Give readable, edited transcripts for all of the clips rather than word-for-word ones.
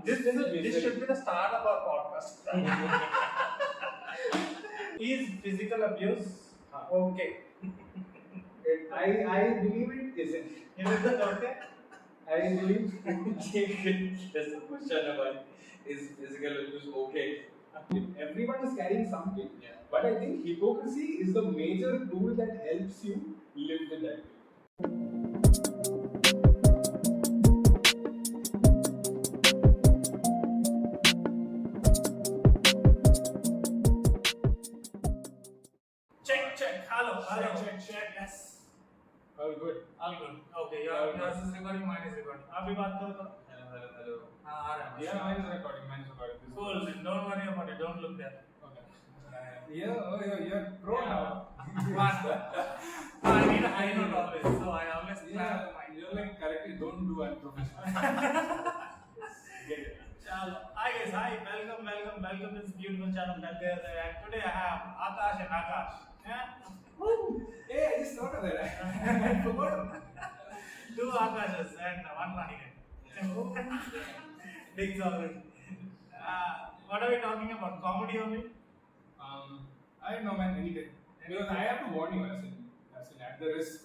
This should be the start of our podcast. Is physical abuse okay? I believe it isn't. Is it okay? I believe There's a question about is physical abuse okay? everyone is carrying something. Yeah. But I think hypocrisy is the major tool that helps you live with that. Check. Hello. Check. Yes. All good. Okay. Yours is recording. Mine is recording. आप भी बात करो. Hello. हाँ आ रहा है. Yeah, mine is recording. Cool. Don't worry about it. Don't look there. Okay. You're pro now. I need a high note always, so I always clap mine. You're like correctly. Don't do unprofessional. Get it. Chalo. Hi guys. Hi. Welcome to this beautiful channel. And today I have Akash and Akash. Yeah. Hey, I just thought of that. I forgot. Two Akashes and one Panigan. Big sorry. What are we talking about? Comedy only? I don't know, man. Anything. Because I have to warn you, as in at the risk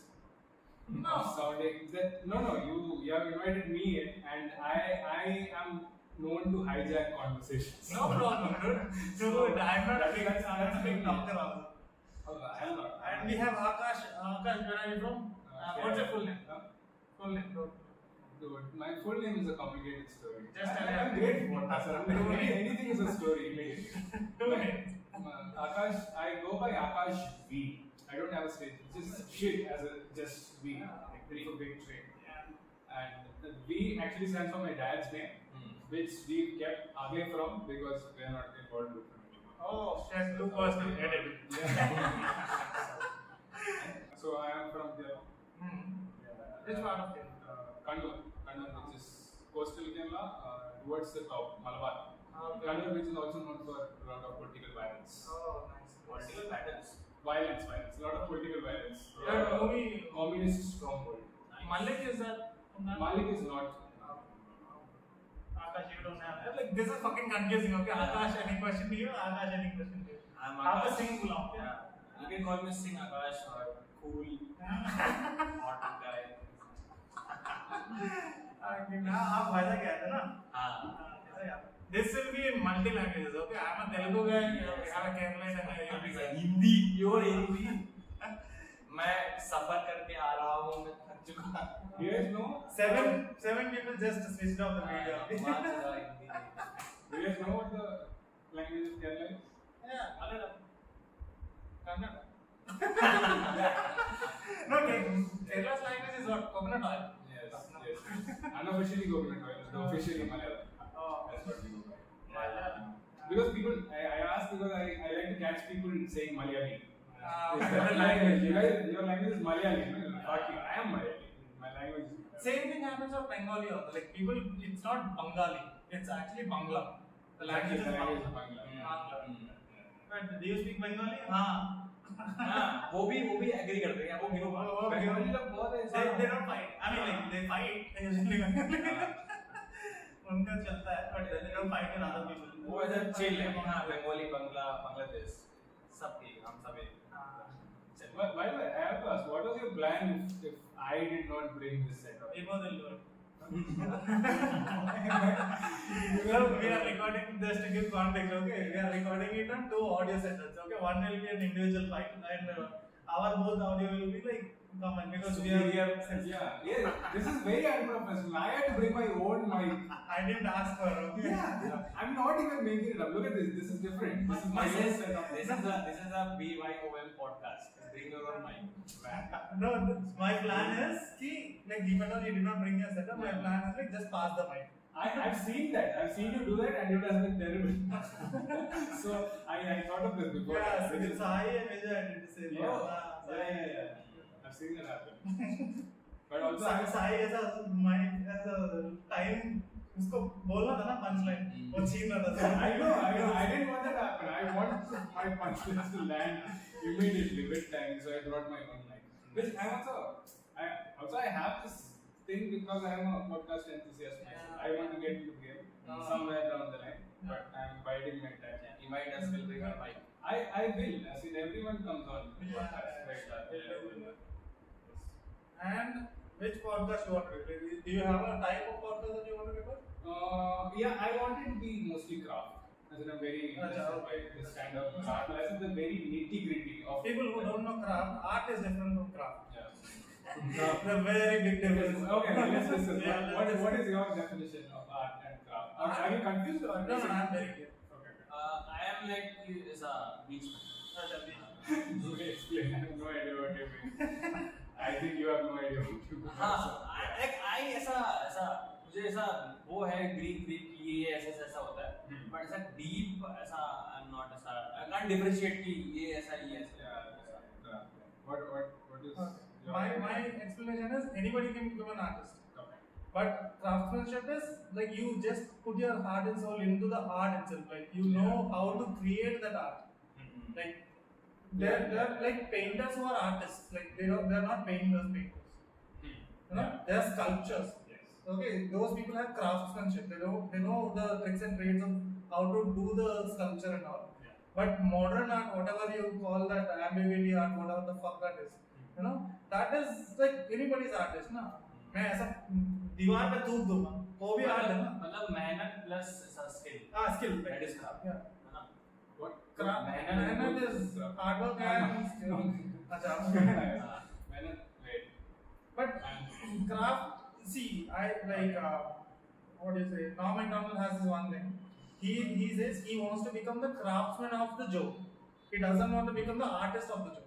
of sounding that you have invited me in, and I am known to hijack conversations. No problem, dude. I'm not a big talker also. I am not. And we have Akash. Akash, where are you from? What's your full name? Full name, bro. Dude, my full name is a complicated story. Just tell I'm me. great for that. Anything is a story. Two names. Akash, I go by Akash V. I don't have a stage. It's just shit as a just V. Like very big trait. And the V actually stands for my dad's name, which we kept away from because we are not involved with him anymore. Oh, shit, too personal. Edit. So I am from there. Which part of Kerala? Kannur, which is coastal Kerala, towards the top, Malabar. Kannur, which is also known for a lot of political violence. Oh, nice. Political battles. Violence. A lot of political violence. Communist stronghold. Malik is that? Malik is not. Akash, you don't have. Like, this is fucking confusing, okay? Akash, any question to you? Akash, any question to you? I'm Akash Singh belong. Yeah. You can call me Singh Akash or cool, hot guy. आप Vizag गए थे ना? हाँ. This will be in multi languages, okay? I'm a Telugu guy. We have a Kerala and a Hindi, pure Hindi. मैं सफर करके आ रहा हूँ, मैं थक चुका. You guys know? Seven people just switched off the video. Do you guys know what the language of Kerala is? Yeah, Kannada. No, Kerala's language is what? Coconut oil. Yes. Unofficially coconut oil, but officially Malayalam. Oh, That's what we go by. Because people, I ask because I like to catch people saying Malayali. Language. Your language is Malayali. Fuck you. I am Malayali. My language is same thing happens with Bengali also. Like people, it's not Bengali. It's actually Bangla. The language is Bangla. But do you speak Bengali? हाँ. वो भी agree करते हैं. वो Bengali लोग बहुत ऐसा. They don't fight. I mean, like they fight usually. उनका चलता है, but they don't fight with other people. वो ऐसा chill है. हाँ, बंगाली, बांग्लादेश, सब ठीक, हम सब एक. But by the way, I have to ask, what was your plan if I did not bring this setup? We both will do it. We are recording, just to give context, okay? We are recording it on two audio setups, okay? One will be an individual fight, and our both audio will be like common because So we are. Yeah. This is very unprofessional. I had to bring my own mic. I didn't ask for, okay? Yeah. I'm not even making it up. Look at this. This is different. This is my own setup. This is a BYOM podcast. Bring your own mic. No, my plan is, like, even though you did not bring your setup, my plan is like just pass the mic. I've seen that. I've seen you do that, and it has been terrible. So I thought of this before. Yeah, it's Sai and Vijay. I did the same. Yeah. I've seen that happen. But also, Sai ऐसा time उसको बोलना था ना punchline वो छीन रहा था. I know. I didn't want that to happen. I want my punchlines to land immediately with time, so I brought my own mic. Which I have this thing because I am a podcast enthusiast myself. I want to get into the game. Which podcast you want to record? Do you have a type of podcast that you want to record? Yeah, I want it to be mostly craft. As in a very the stand-up craft, as in the very nitty-gritty of People who don't know craft, art is different from craft. Yeah. The very big difference. Okay, let's discuss. Yeah, What is your definition of art and craft? Are you confused or No, I'm very clear. Okay. I am like is a beachman. Okay, explain. I have no idea what you mean. I think you have no idea what you mean. हाँ, I ऐसा मुझे ऐसा वो है Greek ये ऐसा होता है, but ऐसा deep ऐसा I'm not ऐसा I can't differentiate कि ये ऐसा ही ऐसा. What is My explanation is anybody can become an artist. Okay. But craftsmanship is like you just put your heart and soul into the art itself. Like you know how to create that art. Like they're like painters who are artists. Like they're not painters. You know, they're sculptures. Yes. Okay, those people have craftsmanship. They know the tricks and trades of how to do the sculpture and all. Yeah. But modern art, whatever you call that ambiguity art, whatever the fuck that is, you know, that is like anybody's artist, na. मैं ऐसा दीवार पे थूक दूँगा, वो भी art है ना. मतलब मेहनत plus skill. Skill. That is craft. Yeah. है ना? What? मेहनत is hard work and skill. अच्छा. मेहनत. Wait. But craft, see, I like what do you say? Norm Macdonald has this one thing. He says he wants to become the craftsman of the joke. He doesn't want to become the artist of the joke.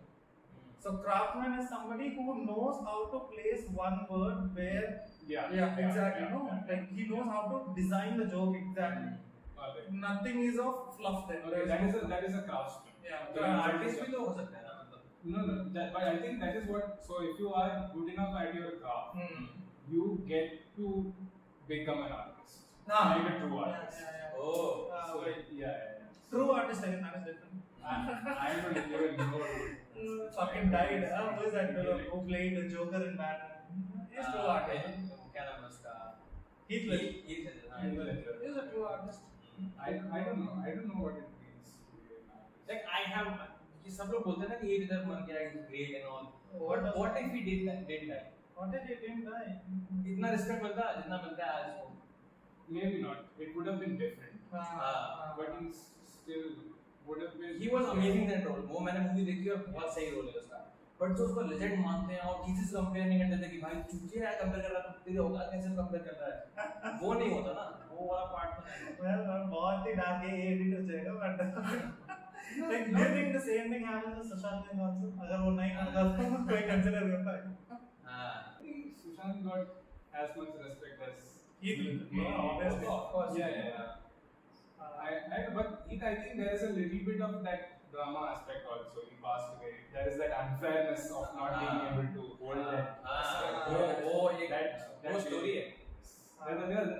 So craftsman is somebody who knows how to place one word where. Yeah, exactly. No, like he knows how to design the joke exactly. Alright. Nothing is of fluff there. Okay, that is a craftsman. Yeah. तो artist भी तो हो सकता है ना मतलब. No. But I think that is what. So if you are good enough at your craft, you get to become an artist. Like a true artist. Yeah. So Right. yeah. True artist again, that is different. I don't even know. Fucking died. Who is that fellow who played the Joker in Batman? He's true artist. क्या नाम है उसका? Heath Ledger. Heath Ledger, हाँ. Heath Ledger. He's a true artist. I don't know what it means to be an artist. Like I have ये सब लोग बोलते हैं ना कि ये इधर मन किया is great and all. What What if he did die? What if he didn't die? इतना respect मिलता जितना मिलता है आज को. Maybe not. It would have been different. But he still would have been. He was amazing that role. वो मैंने movie देखी और बहुत सही रोल है उसका. But जो उसको लेजेंड मानते हैं और किसी से कंपेयर नहीं करते थे कि भाई चूतिया है कंपेयर कर रहा है तेरे औकात कैसे कंपेयर कर रहा है. वो नहीं होता ना. वो वाला पार्ट तो नहीं. Well, बहुत ही डार्क है ये edit हो जाएगा but like do you think the same thing happens with Sushant Singh also? अगर वो नहीं करता तो कोई consider करता है. हाँ. Sushant got as much respect as Heath Ledger. Obviously. Of course. Yeah. But I think there is a little bit of that drama aspect also. He passed away. There is that unfairness of not being able to hold that. वो एक वो story है.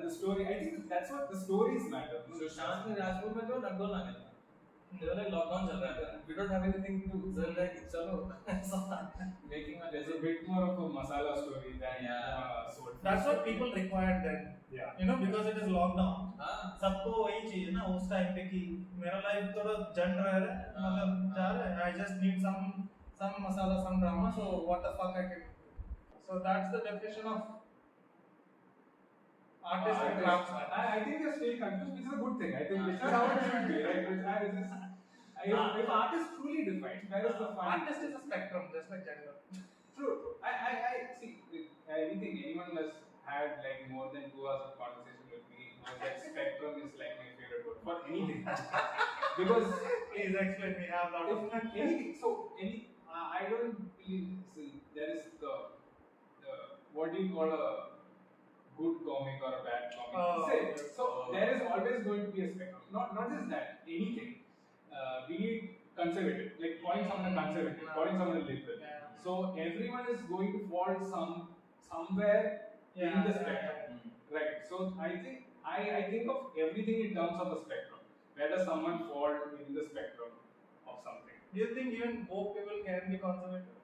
The story. I think that's what the stories matter. Sushant ने राजपूत में तो lockdown आ गया था. They're like lockdown चल रहा है. We don't have anything to do. So like चलो making a There's a bit more of a masala story than soul. That's what people required then. Yeah. You know, because it is lockdown. हाँ. सबको वही चाहिए ना उस time पे कि मेरा लाइफ थोड़ा जंड रहा है मतलब जा रहा है. I just need some masala, some drama. So what the fuck I can. So that's the definition of artist and craftsman. I think you're still confused, which is a good thing. I think this is how it should be, right? If art is truly defined, where is the fun? Artist is a spectrum, just like gender. True. I see. Anything anyone has had like more than 2 hours of conversation with me knows that spectrum is like my favorite word for anything. Because Please explain me. I have a lot of anything. So I don't believe. See, there is the what do you call a good comic or a bad comic? So there is always going to be a spectrum. Not just that. Anything. We need conservative, like calling someone a conservative, calling someone a liberal. So everyone is going to fall somewhere in the spectrum, right? So I think of everything in terms of a spectrum. Where does someone fall in the spectrum of something? Do you think even woke people can be conservative?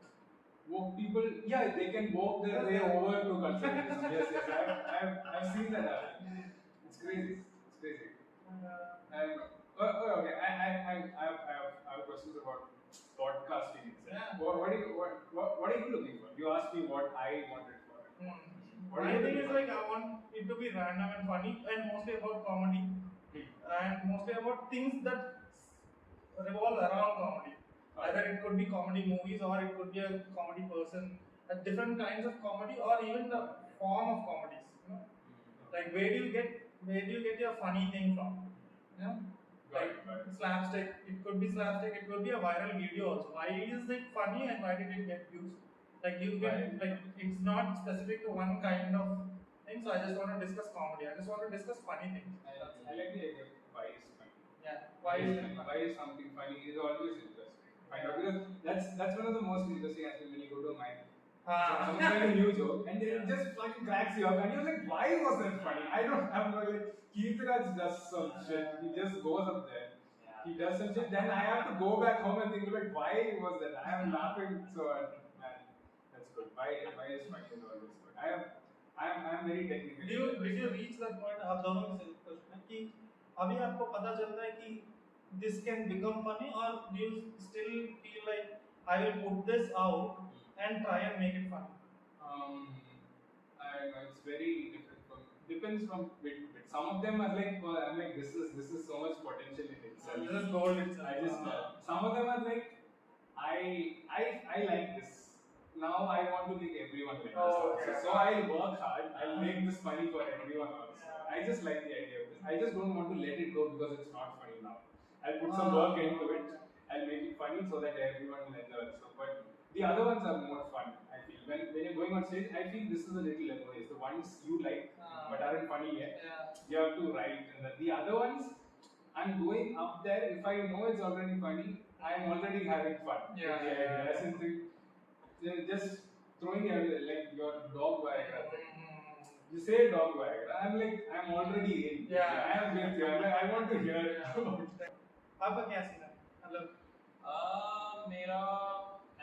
Woke people, yeah, they can walk their way over to conservatism. Yes, I've seen that happen. It's crazy. Okay, I have questions about podcasting. Yeah. What are you looking for? You asked me what I wanted for. My thing is like I want it to be random and funny and mostly about comedy and mostly about things that revolve around comedy. Either it could be comedy movies or it could be a comedy person, different kinds of comedy or even the form of comedies. You know, like where do you get your funny thing from? You know, like slapstick. It could be slapstick. It could be a viral video also. Why is it funny and why did it get views? Like you get like it's not specific to one kind of thing. So I just want to discuss comedy. I just want to discuss funny things. I like the idea of why is funny. Yeah. Why is something funny is always interesting. Find out because that's one of the most interesting aspects when you go to a mind. Someone's trying a new joke and then it just fucking cracks you up and you're like, why was that funny? I don't have no like Keithiraj does some shit. He just goes up there. He does some shit. Then I have to go back home and think like, why was that? I am laughing so hard. Man, that's good. Why is funny is always good. I am very technical. Did you reach that point? आप दोनों में से question है कि अभी आपको पता चल रहा है कि this can become funny or do you still feel like I will put this out and try and make it funny? It's very different from depends from bit. Some of them are like I'm like this is so much potential in itself. This is gold itself. I just some of them are like I like this. Now I want to make everyone like this. Okay. So I'll work hard. I'll make this funny for everyone else. I just like the idea of this. I just don't want to let it go because it's not funny now. I'll put some work into it. I'll make it funny so that everyone will enjoy it. So, but the other ones are more fun. I feel when you're going on stage, I feel this is a little laborious. The ones you like but aren't funny yet, you have to write. And the other ones, I'm going up there. If I know it's already funny, I'm already having fun. Just throwing everything like your dog Viagra thing. You say dog Viagra, I'm already in. I am with you. I want to hear it. आपका क्या scene है? मतलब मेरा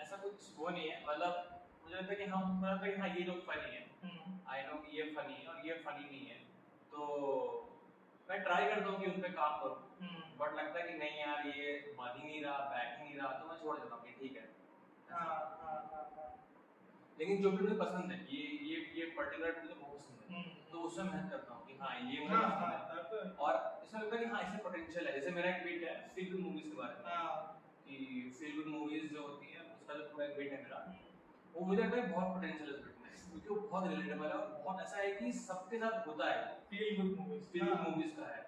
ऐसा कुछ वो नहीं है. मतलब मुझे लगता है कि हम मुझे लगता है कि हाँ ये लोग फनी है. I know कि ये फनी है और ये फनी नहीं है. तो मैं ट्राई करता हूँ कि उन पे काम करूँ. बट लगता है कि नहीं यार ये बन ही नहीं रहा, बैक ही नहीं रहा, तो मैं छोड़ देता हूँ कि ठीक है. लेकिन जो भी मुझे पसंद है ये पर्टिकुलर मुझे बहुत पसंद है, तो उसमें मेहनत करता हूँ कि हाँ ये मुझे पसंद है. और इसमें लगता है कि हाँ इसमें पोटेंशियल है. जैसे मेरा एक बीट है फील गुड मूवीज के बारे में कि फील गुड मूवीज जो होती है उसका जो पूरा एक बीट है मेरा, वो मुझे लगता है बहुत पोटेंशियल है इस बीट में क्योंकि वो बहुत रिलेटेबल है और बहुत ऐसा है कि सबके साथ होता है. फील गुड मूवीज का है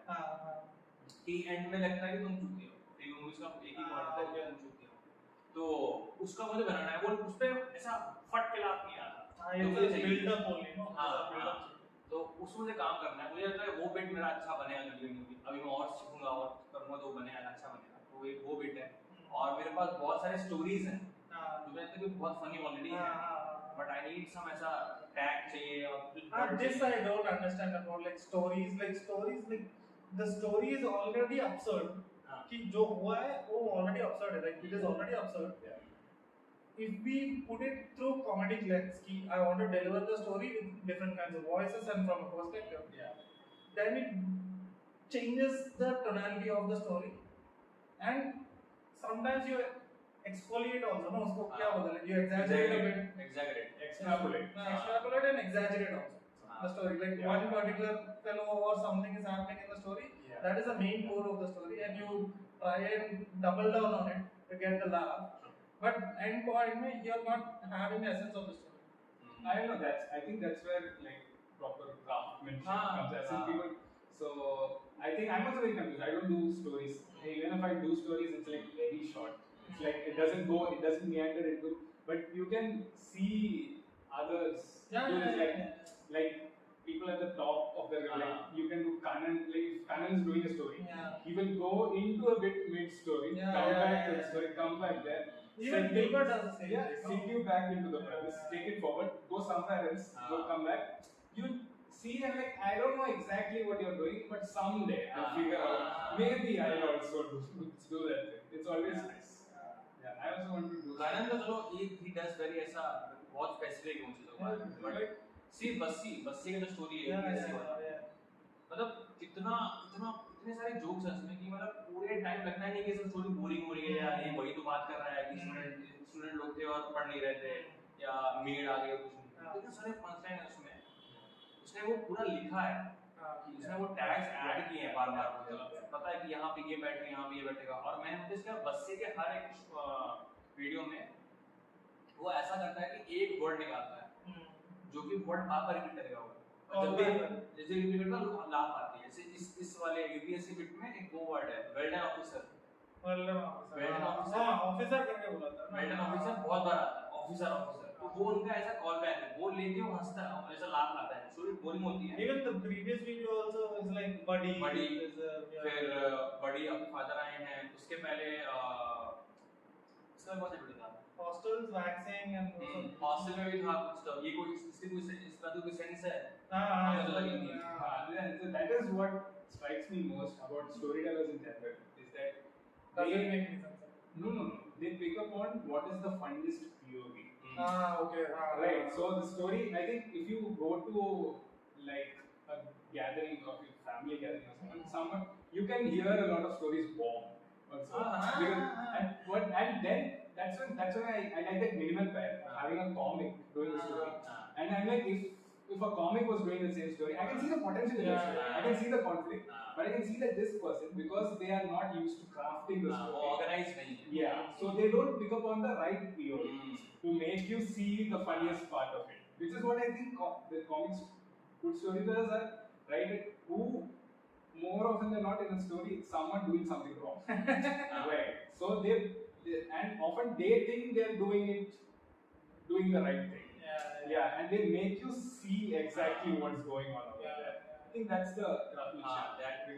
कि एंड में लगता है कि तुम चूके हो. फील गुड मूवीज का एक ही पार्ट होता है तुम चूके हो, तो उसका मुझे बनाना है. वो उस पे ऐसा फट के लाभ नहीं आता. तो उसमें मुझे काम करना है. मुझे लगता है वो बिट मेरा अच्छा बनेगा कंटिन्यू. अभी मैं और सीखूंगा और करूंगा तो बनेगा अच्छा बनेगा. तो वो बिट है और मेरे पास बहुत सारे स्टोरीज हैं जो मैं लगता है कि बहुत फनी ऑलरेडी है, बट आई नीड सम ऐसा टैग चाहिए. और this I don't understand about like stories like the story is already absurd. कि जो हुआ है वो already absurd है. Like it is already absurd. If we put it through comedic lens, ki I want to deliver the story with different kinds of voices and from a perspective, then it changes the tonality of the story, and sometimes you exfoliate also. No, usko kya बोलते हैं? You exaggerate a bit. Extrapolate and exaggerate also. The story, like one particular fellow or something is happening in the story. That is the main core of the story, and you try and double down on it to get the laugh. But end point में you're not having the essence of the story. I don't know. I think that's where like proper craftsmanship comes. As in people. So I think I'm also very confused. I don't do stories. Even if I do stories, it's like very short. It's like it doesn't meander into. But you can see others. Like people at the top of the like you can do Kanan. Like if Kanan is doing a story, he will go into a bit mid story, come back to the story, come back there. Even Gilbert does the same. Sink you back into the premise, take it forward, go somewhere else, go come back. You see and like I don't know exactly what you're doing, but someday I'll figure out. Maybe I'll also do that thing. It's always nice. I also want to do. Karan तो चलो he does very ऐसा बहुत specific उन चीजों का, but see Bassi का जो story है ऐसी वाला, मतलब इतने सारे जोक्स हैं इसमें कि मतलब पूरे टाइम लगता है नहीं कि सब स्टोरी बोरिंग हो रही है यार ये वही तो बात कर रहा है कि स्टूडेंट लोग थे और पढ़ नहीं रहे थे या मेड आ गए कुछ नहीं. इतने सारे पंच लाइन है उसमें उसने वो पूरा लिखा है कि उसने वो टैग्स ऐड किए हैं बार बार, मतलब पता है कि यहाँ पे ये बैठेगा, यहाँ पे ये बैठेगा। और मैंने नोटिस किया बस्सी के हर एक वीडियो में वो ऐसा करता है कि एक वर्ड निकालता है जो कि वर्ड बार बार रिपीट करेगा वो, और जब भी जैसे रिपीट करता है लाफ आती है। जैसे इस वाले यूपीएससी बिट में एक वो वर्ड है well done officer, well done officer, officer करके बोला था वेल डन ऑफिसर बहुत बार आता है, ऑफिसर ऑफिसर। तो वो उनका ऐसा कॉल बैक है, वो लेके वो हंसता है, ऐसा लाफ आता है, स्टोरी बोरिंग होती है। Even the previous video also is like buddy. बड़ी Yeah. फिर बड़ी अपने फादर आए हैं, उसके पहले इसका कौन सा वीडियो था, Hostels, waxing and हॉस्टल में भी था कुछ। तो ये कोई इससे कोई इसका तो कोई सेंस है हाँ मुझे लगी नहीं। That is what strikes me most about storytellers in general, is that doesn't make any sense. no, they pick up on what is the funniest POV. Okay. Right. So the story, I think, if you go to like a gathering of your family gathering or someone, you can hear a lot of stories bomb also. And then that's when I like that minimal pair having a comic doing the story. And I'm like, if a comic was doing the same story, I can see the potential in the story. I can see the conflict, but I can see that this person, because they are not used to crafting the story, organized नहीं है। yeah, so they don't pick up on the right POV to make you see the funniest part of it, which is what I think the comics good storytellers are, right? Who more often than not in a story it's someone doing something wrong, right? So they and often they think they're doing the right thing, yeah, and they make you see exactly what's going on over there. I think that's the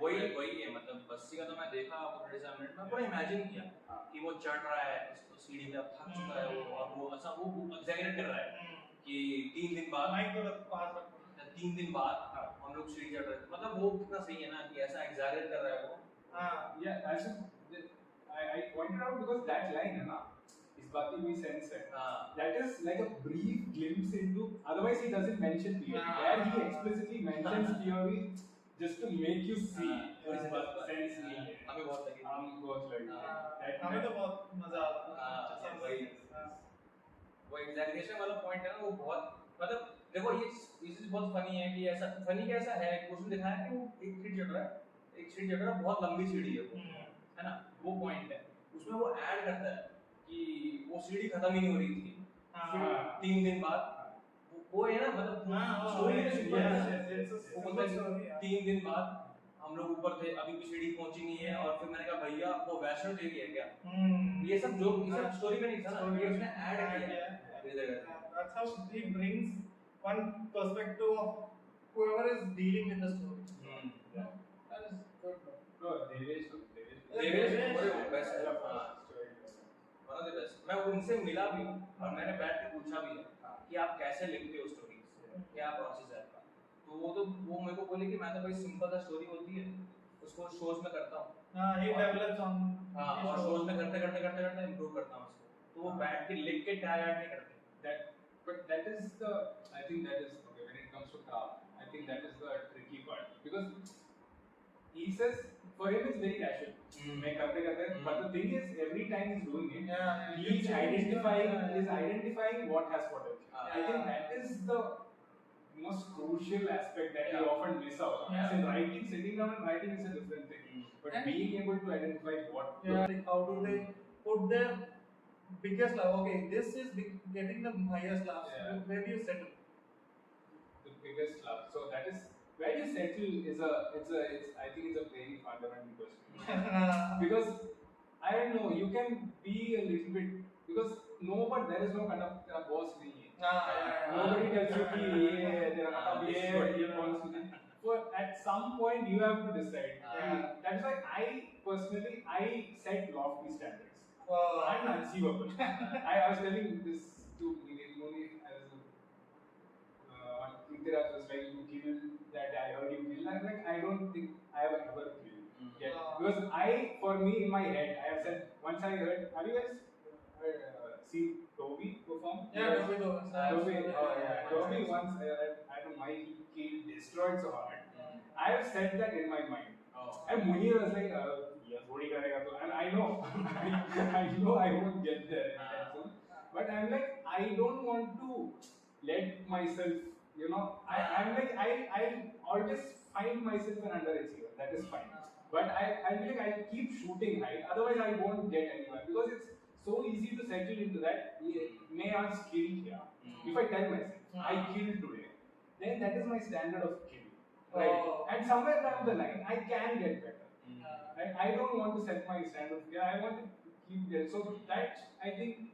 वही है, मतलब बस्सी का तो मैं देखा 45 minute में, पूरा imagine किया कि वो चढ़ रहा है उसको सीढ़ी पे, अब थक चुका है वो, और वो अच्छा वो एग्जैगरेट कर रहा है कि 3 दिन बाद, माइक थोड़ा पास रखो, 3 दिन बाद हम लोग सीढ़ी चढ़ रहे थे। मतलब वो कितना सही है ना कि ऐसा एग्जैगरेट कर रहा है वो। yeah, I pointed out because that line है ना, इस बात की कोई सेंस है, that is like a brief glimpse into, otherwise he doesn't mention POV, where he explicitly mentions POV just to make you see इस बात का सेंस नहीं है। हमें बहुत लगी, हम बहुत लगी, हमें तो बहुत मजा आता वही वो एग्जैगरेशन वाला पॉइंट है ना, वो बहुत, मतलब देखो ये चीज बहुत फनी है कि ऐसा फनी कैसा है, उसमें दिखाया है कि वो एक सीढ़ी चढ़ रहा है, बहुत लंबी सीढ़ी है वो, है ना, वो पॉइंट है। उसमें वो ऐड करता है कि वो सीढ़ी खत्म ही नहीं हो रही थी, फिर 3 दिन बाद वो है ना, मतलब स्टोरी में सुपर है, वो मतलब 3 दिन बाद हम लोग ऊपर थे, अभी भी सीढ़ी पहुंची नहीं है, और फिर मैंने कहा भैया वो वैष्णो देवी है क्या, ये सब जो ये सब स्टोरी में नहीं था ना, ये उसने ऐड किया है। That's how he brings one perspective of whoever is dealing with the story. That is good. No, Devesh best है, वन ऑफ द बेस्ट। मैं उनसे मिला भी हूँ और मैंने बैठ के पूछा भी है कि आप कैसे लिखते हो स्टोरीज, क्या प्रोसेस है आपका। तो वो मेरे को बोले कि मैं तो भाई सिंपल सा स्टोरी होती है उसको शोज में करता हूँ, he develops on और शोज में करते इम्प्रूव करता हूँ उसको, तो वो बैठ के लिख के टैग ऐड नहीं करते। That is the, I think that is okay when it comes to craft. I think that is the tricky part because he says for him it's very casual. मैं करते, but the thing is every time he's doing it, he's identifying what has potential. I think that is the most crucial aspect that we often miss out on. As in writing, sitting down and writing is a different thing, but being able to identify what. Like how do they put their biggest laugh? Okay, this is getting the highest laugh. Where do you settle? The biggest laugh. So that is where you settle is I think it's a very fundamental question. Because I don't know, you can be a little bit, because there is no kind of तेरा boss नहीं है. Nobody tells you कि ये तेरा मतलब ये कौन सी. So at some point you have to decide. That is why I personally set lofty standards. Unachievable. I was telling this to Moni as Intira was like, you killed that, I heard you kill. I'm like, I don't think I have ever killed yet. Because for me in my head, I have said, once I heard, have you guys seen Toby perform? Yeah, Toby once, I don't know why he killed, destroyed so hard. I have said that in my mind. And Munir was like, and I know, I won't get there. But I'm like, I don't want to let myself, I'm like I always find myself an underachiever. That is fine. But I'll be like I'll keep shooting high. Otherwise I won't get anywhere because it's so easy to settle into that. May I skill here. If I tell myself I killed today, then that is my standard of kill. Right. And somewhere down the line I can get better. Right? I don't want to set my standard here. I want to keep there. So that I think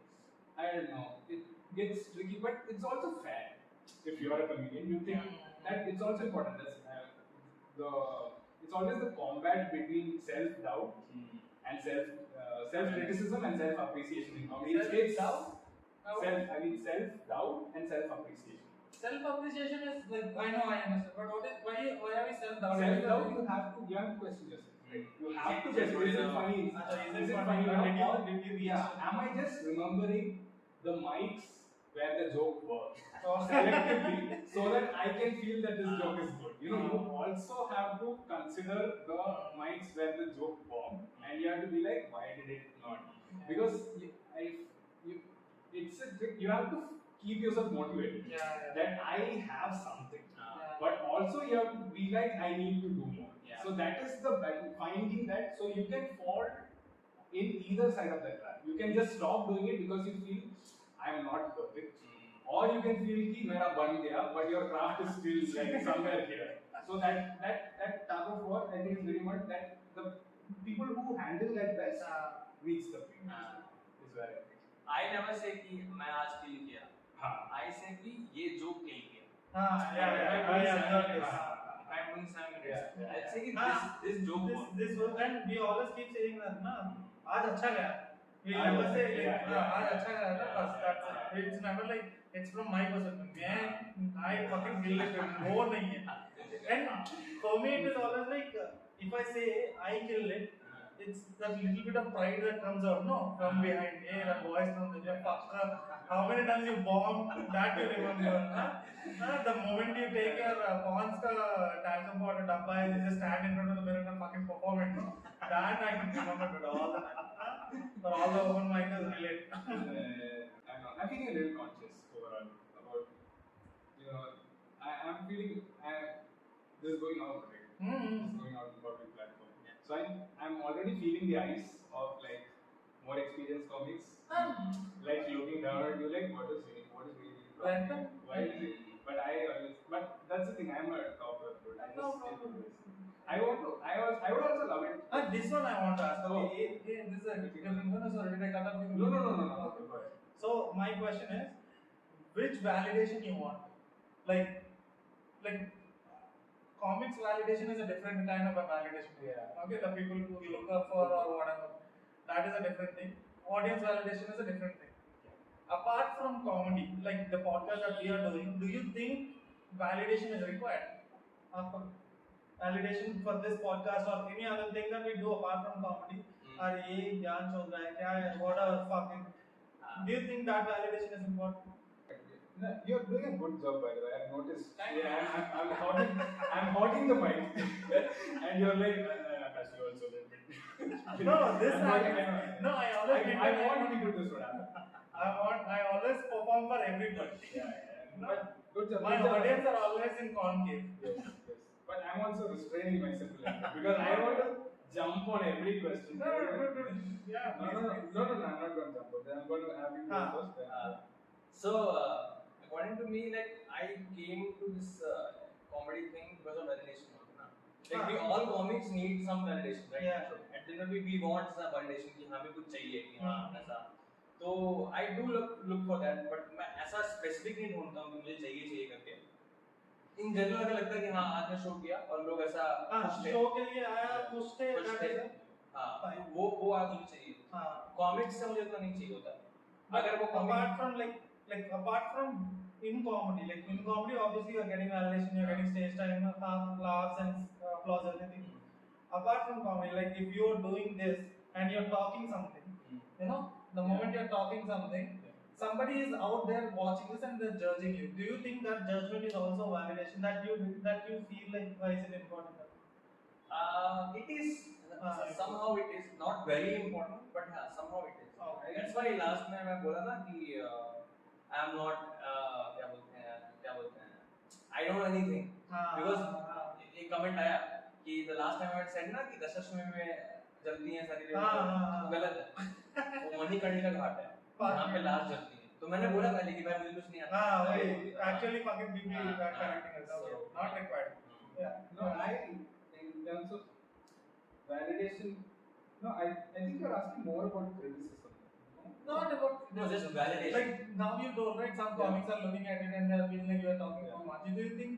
I don't know. It gets tricky, but it's also fair. If you are a comedian, you think that it's also important. That's it's always the combat between self doubt and self criticism and self appreciation in comedy. It's self doubt and self appreciation. Self-appreciation is like I understand, but why are we self-doubt? Self-doubt, you have to question yourself. Right? You have to question. Is it funny? Is it funny? Am I just remembering the mics where the joke works selectively so that I can feel that this joke is good? You also have to consider the mics where the joke bombed, and you have to be like, why did it not? Because it's a trick. You have to keep yourself motivated. That I have something. But also you have to be like, I need to do more. So that is the finding that. So you can fall in either side of that trap. You can just stop doing it because you feel I am not perfect, or you can feel ki mera ban gaya, but your craft is still like somewhere here. So that tug of war, I think is very much that the people who handle that best reach the peak. Is where I think. I never say कि मैं आज किल किया. I say कि ये joke किल किया. If I'm doing 7 minutes, I say कि this joke. This work, and we always keep saying that ना आज अच्छा गया. We never say आज अच्छा गया था बस. That's it. It's never like it's from my perspective. I fucking feel it. More नहीं है. And for me it is always like if I say I killed it. It's that little bit of pride that comes out, no, from behind. Hey, that voice comes in. How many times you bombed that you remember? The moment you take your pawns ka tantrum for a dabba and you just stand in front of the mirror and fucking perform it, no? That I can remember all the time. For all the open micers relate. I'm feeling a little conscious overall about, I'm feeling this is going out, right? This is going out in public platform. So I'm already feeling the ice of like more experienced comics, like looking down at you like what is really problem? Why is it? But that's the thing. I'm a topper, but I would also love it. This one I want to ask. Okay, this is a did I cut off you? No. So my question is, which validation you want? Like comics validation is a different kind of a validation. Okay, the people who you look up for or whatever, that is a different thing. Audience validation is a different thing. Apart from comedy, like the podcast that we are doing, do you think validation is required? Validation for this podcast or any other thing that we do apart from comedy? Or ye jaan chod raha hai, kya hai, whatever fucking. Do you think that validation is important? No, you're doing a good job, by the way. I've noticed. I'm holding the mic, and you're like, Akash, you also did it. No, this I always. I want to do this one. I always perform for everybody. But good job. My audience are always in concave. Yes. But I'm also restraining myself a little bit because I want to jump on every question. No. Yeah. No. I'm not going to jump on that. I'm going to have you go first. So. According to me, like I came to this comedy thing because of validation. Like we all comics need some validation, right? Yeah. At the end of the day, we want some validation कि हमें कुछ चाहिए कि हाँ ऐसा. तो I do look for that, but मैं ऐसा specific नहीं ढूंढता हूँ कि मुझे चाहिए करके. In general अगर लगता है कि हाँ आज मैं शो किया और लोग ऐसा शो के लिए आया खुश थे हाँ वो आज मुझे चाहिए. Comics से मुझे तो नहीं चाहिए होता. अगर वो apart from apart from in comedy obviously you are getting validation, you are getting stage time, laughs and applause, everything. Apart from comedy, like if you are doing this and you are talking something, the moment you are talking something, somebody is out there watching this and they're judging you. Do you think that judgment is also validation that you feel like why is it important? It is somehow it is not very important, but somehow it is. That's why last में मैं बोला ना कि I am not क्या बोलते हैं I don't know anything because एक comment आया कि the last time I had said ना कि दशाश्वमेध में जलती हैं सारी वो गलत है, वो मणिकर्णिका घाट है वहाँ पे लास्ट जलती है, तो मैंने बोला पहले कि भाई मुझे कुछ नहीं आता। हाँ वही actually fucking BP correcting us, not required. Yeah. No, in terms of validation, no, I think you're asking more about criticism. Not about No, just validation. Like now you told, right? Some comics are looking at it and they are feeling like you are talking too much. Do you think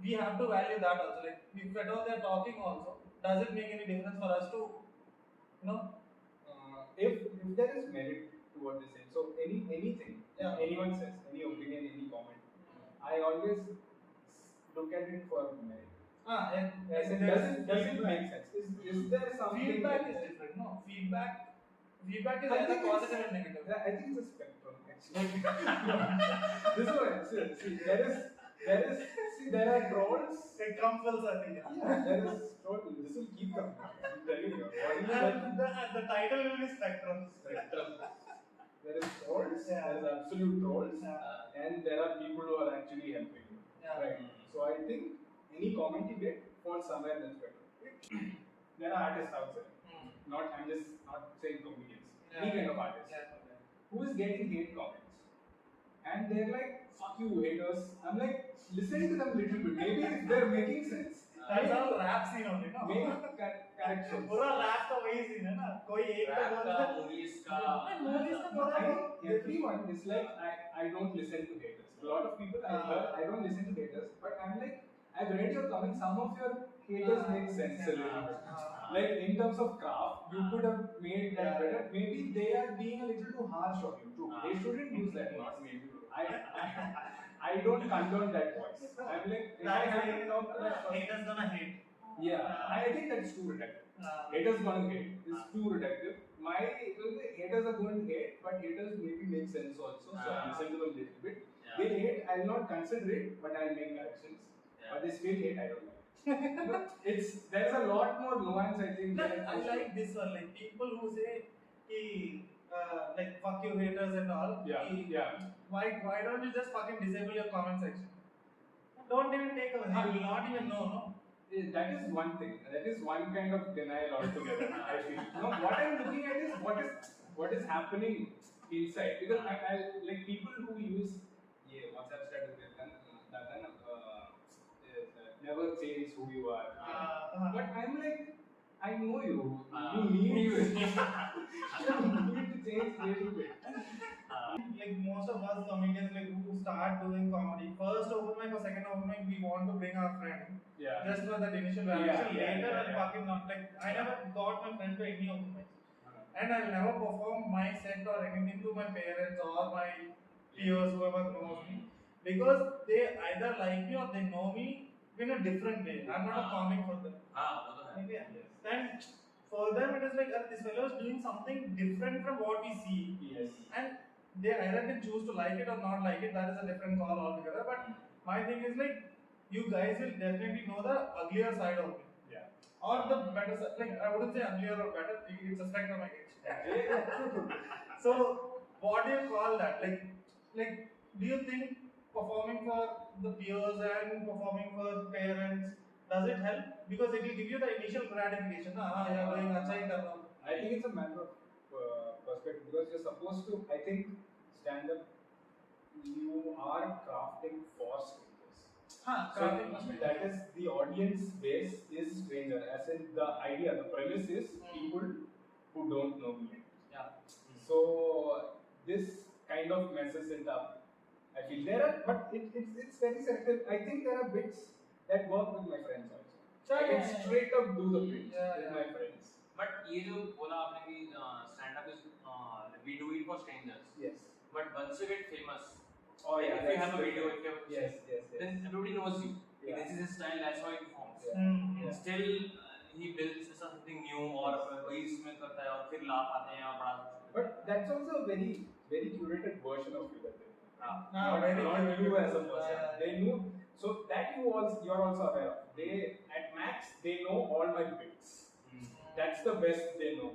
we have to value that also? Like if at all they are talking also, does it make any difference for us to, you know? If there is merit to what they say, so anything anyone says, any opinion, any comment, I always look at it for merit. Does it make sense? Is there something? Feedback is different, no? Feedback is either positive and negative. I think it's a spectrum actually. This is what see there are trolls. It comes full circle. Yeah, there is trolls. This will keep coming. I'm telling you. The title will be Spectrum. There is trolls. There is absolute trolls, and there are people who are actually helping you. Right. So I think any comment you get falls somewhere in the spectrum. There are artists out there. I'm just not saying comedians. Any kind of artist who is getting hate comments, and they're like, "Fuck you, haters." I'm like, listen to them a little bit. Maybe if they're making sense. That's all rap scene only, no? Make corrections. पूरा rap का वही scene है ना? कोई एक का बोलता है movies का everyone is like, I don't listen to haters. A lot of people I don't listen to haters, but I'm like, I've read your comments. Some of your haters make sense a little bit. Like in terms of craft, you could have made that better. Maybe they are being a little too harsh on you too. They shouldn't use that word. Maybe I don't condone that voice. I'm like, if I have to talk to that person, haters gonna hate. yeah, I think that's too reductive. Haters gonna hate is too reductive. My haters are going to hate, but haters maybe make sense also. So I listen to them a little bit. They hate, I'll not consider it, but I'll make corrections. But they still hate, I don't like. There's a lot more nuance, I think. I like this one, like people who say, like fuck you haters and all. Why don't you just fucking disable your comment section? Don't even take a. You will not even know, no. That is one thing. That is one kind of denial altogether. I feel. No, what I'm looking at is what is happening inside. Because I like people who use WhatsApp status never change who you are. But I'm like, I know you. You need to change a little bit. Like most of us comedians, like who start doing comedy, first open mic or second open mic, we want to bring our friend. Just for that initial validation. Later, and fucking not. Like I never got my friend to any open mic, and I'll never perform my set or anything to my parents or my peers, whoever knows me, because they either like me or they know me in a different way. I'm not a comic for them. And for them, it is like this fellow is doing something different from what we see. And they either can choose to like it or not like it. That is a different call altogether. But my thing is like, you guys will definitely know the uglier side of me. Or the better side. Like I wouldn't say uglier or better. It's a spectrum, I guess. So what do you call that? Like, do you think performing for the peers and performing for parents, does it help? Because it will give you the initial gratification. I think it's a matter of perspective, because you're supposed to, I think, stand up, you are crafting for strangers. So that is the audience base is stranger, as in the idea, the premise is people who don't know me. So this kind of messes it up. I feel there are, but it's very selective. I think there are bits that work with my friends also. I can straight up do the bits with my friends. But ये जो बोला आपने कि stand up is we do it for strangers. Yes. But once you get famous, if you have a video, then yes. everybody knows you. This is his style. That's how he performs. Still, he builds something new or वही इसमें करता है और फिर लाभ आते हैं और बड़ा. But that's also a very very curated version of you that they not you as a person. They knew, so that you're also aware of. They at max they know all my bits. That's the best they know.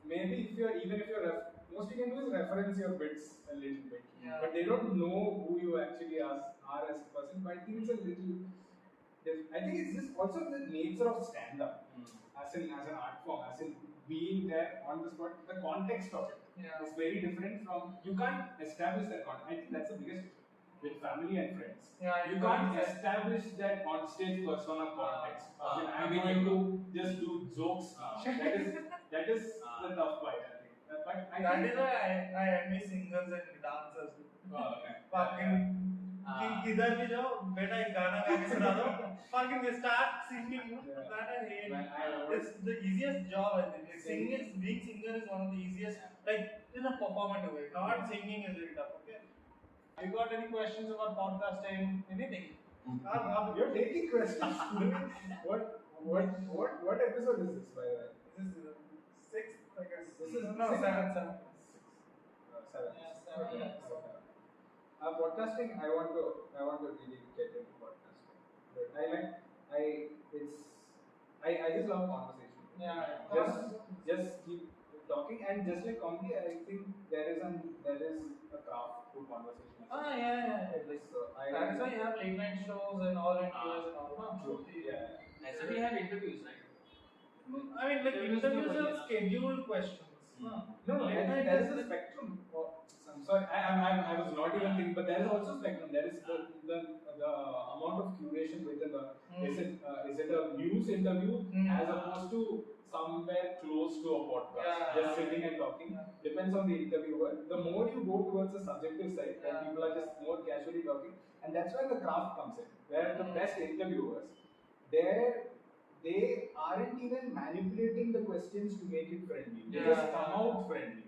Maybe if you're most you can do is reference your bits a little bit. Yeah. But they don't know who you actually are as a person. But I think it's a little. I think it's just also the nature of stand-up, as an art form, as in being there on the spot. The context of it is very different from. You can't establish that context. I think that's the biggest issue with family and friends. Yeah, you can't establish that on stage persona context. I'm going to just do jokes. That is the tough part. I think. But that is why I envy singers and dancers. Fucking किधर भी जाओ बेटा एक गाना गा के सुना दो fucking they start singing. That I hate. It's the easiest job I think. Like being singer is one of the easiest, like in a performative way. Not singing is very tough. Okay. You got any questions about podcasting? Anything? You're taking questions. What episode is this, by the way? This is sixth, I guess. This is seventh. Seven. Yeah, seven. Okay. Podcasting. I want to really get into podcasting. But I just love conversation. Yeah. Just keep talking, and just like comedy, I think there is a craft to conversation. Yeah. That is why you have late night shows and all interviews and all. True. Yeah. So we have interviews, right? I mean, like interviews are scheduled questions. No, there is a spectrum. I'm sorry, I was not even thinking, but there is also spectrum. There is the amount of curation within the. Is it a news interview as opposed to somewhere close to a podcast, just sitting and talking? Depends on the interviewer. The more you go towards the subjective side, where people are just more casually talking, and that's where the craft comes in. Where the best interviewers, they aren't even manipulating the questions to make it friendly. They just come out friendly.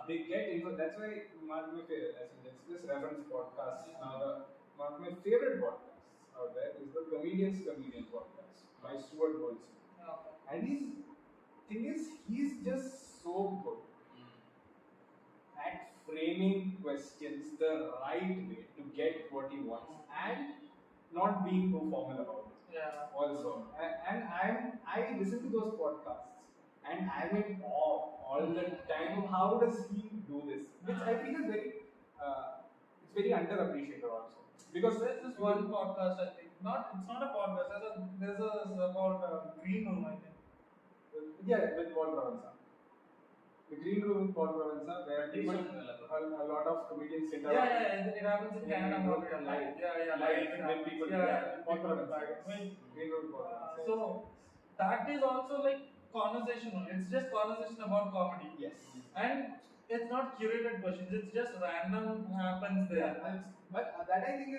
They get info. That's why one of my favorite, let's just reference podcasts. Now, one of my favorite podcasts out there is the Comedian podcast by Stuart Goldstein. And he's just so good at framing questions the right way to get what he wants and not being too formal about it. Also, and I listen to those podcasts and I'm in awe all the time. How does he do this? Which I feel is it's very underappreciated also. Because there's this one podcast, I think. It's not a podcast. There's about Green Room, I think. Yeah, with Paul Provenza. The Green Room with Paul Provenza, where a lot of comedians sit down. It happens in Canada. Live with people. Paul Provenza. Green Room with Paul Provenza. So that is also like conversational. It's just conversation about comedy. Yes. And it's not curated questions. It's just random happens there. But that I think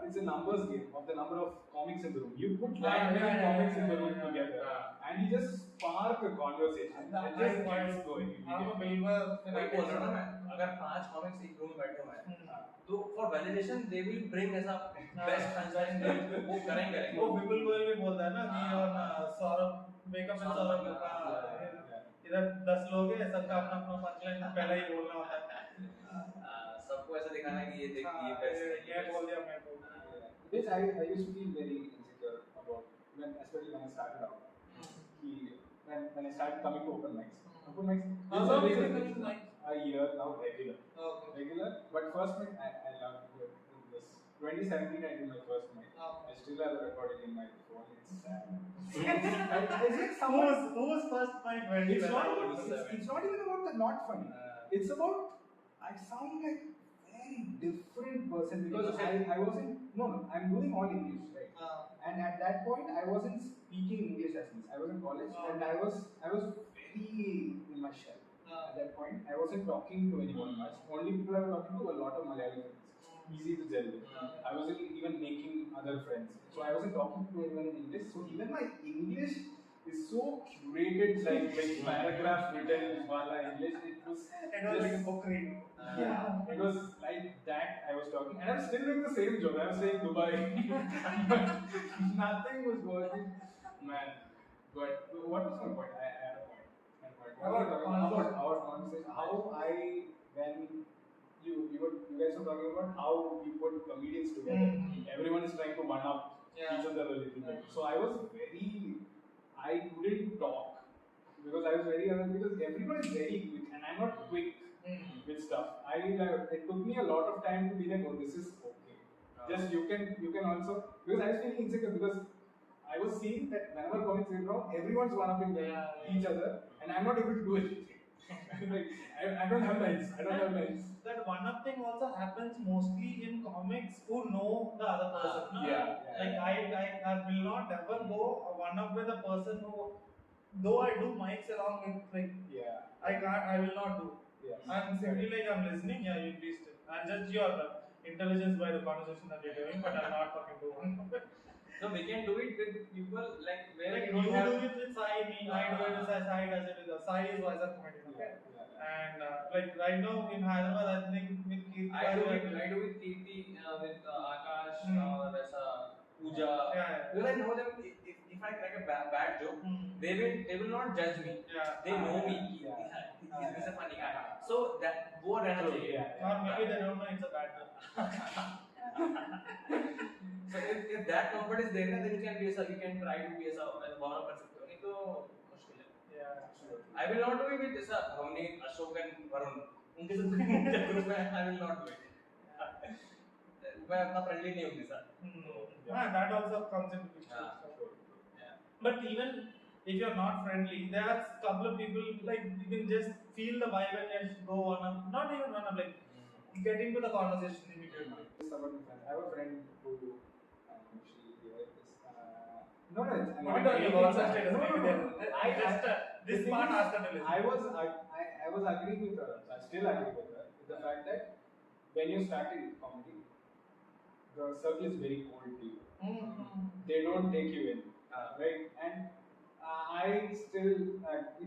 is a numbers game of the number of comics in the room. You put that many comics in the room together, and you just spark a conversation. That just gets going. I'm a believer. वही बोल रहा हूँ ना मैं, अगर 5 comics एक room में बैठे हुए हैं, तो for validation they will bring ऐसा best punchline वो करेंगे. वो बिल्कुल कोई भी बोलता है ना कि और सौरभ वेकअप में सौरभ का इधर 10 लोग हैं, सबका अपना पंचलाइन पहले ही बोलना होता है. सबको ऐसा दिखाना कि ये देख ये बेस्ट है. मैं बोल दिया मैं बोल. Which I used to feel very insecure about especially when I started out. When I started coming to open mics. How long have you been coming to mics? A year now, regular. Okay. Regular, but first mic I loved it. This 2017 I did my first mic. I still have the recording in my phone. It's sad. Who was first mic when it's not even about the not funny. It's about I sound like very different person because I wasn't I'm doing all English, right? And at that point I wasn't speaking English as much. I was in college and I was very in my shell. At that point I wasn't talking to anyone much. Only people I was talking to a lot of Malayali friends. Easy to gel with. I wasn't even making other friends. So I wasn't talking to anyone in English. So even my English is so curated, like paragraph written Wala English. It was like a book reading. It was like that I was talking, and I'm still doing the same joke. I was saying Dubai, nothing was working, man. But what was my point? I had a point. About our conversation. How when you guys were talking about how we put comedians together. Everyone is trying to one up each other a little bit. So I couldn't talk because I was very because everyone is very quick and I'm not quick. stuff. It took me a lot of time to be like, oh, this is okay. Just you can also, because I was feeling insecure because I was seeing that whenever comics are wrong, everyone's one upping each other, and I'm not able to do anything. Like, I don't have lines. I don't have lines. That one up thing also happens mostly in comics who know the other person. Like I will not ever go one up with a person who, though I do mics along with, like, I will not do. I'm simply like, I'm listening, you please do. I'll judge your intelligence by the conversation that you're doing, but I'll not fucking do one. So we can do it with people like where Like you you have do it with Sai, me, I do it with Sai, Sai does it with us. Sai is Vizag Komedians, okay? And like right now in Hyderabad, I think with Kirti, I do with Kirti, with Akash, वैसा Pooja. Because I know them. If I crack a bad joke, they will not judge me. They know me. He's a funny guy. So that वो रहना चाहिए. Or maybe they don't know it's a bad joke. So if that comfort is there, then you can be you can try to be ऐसा वाला कर सकते हो. नहीं तो मुश्किल है. I will not do it with ऐसा हमने अशोक and वरुण उनके साथ ग्रुप में I will not do it. मैं अपना फ्रेंडली नहीं हूँ sir. That also comes into picture. But even if you're not friendly, there are a couple of people like you can just feel the vibe and just go on up, not even on up, like get into the conversation immediately. I have a friend who no, not on your WhatsApp status. I just this part asked her to listen. I was agreeing with her. I still agree with her with the fact that when you start in comedy, the circle is very cold to you. They don't take you in, right? And I still,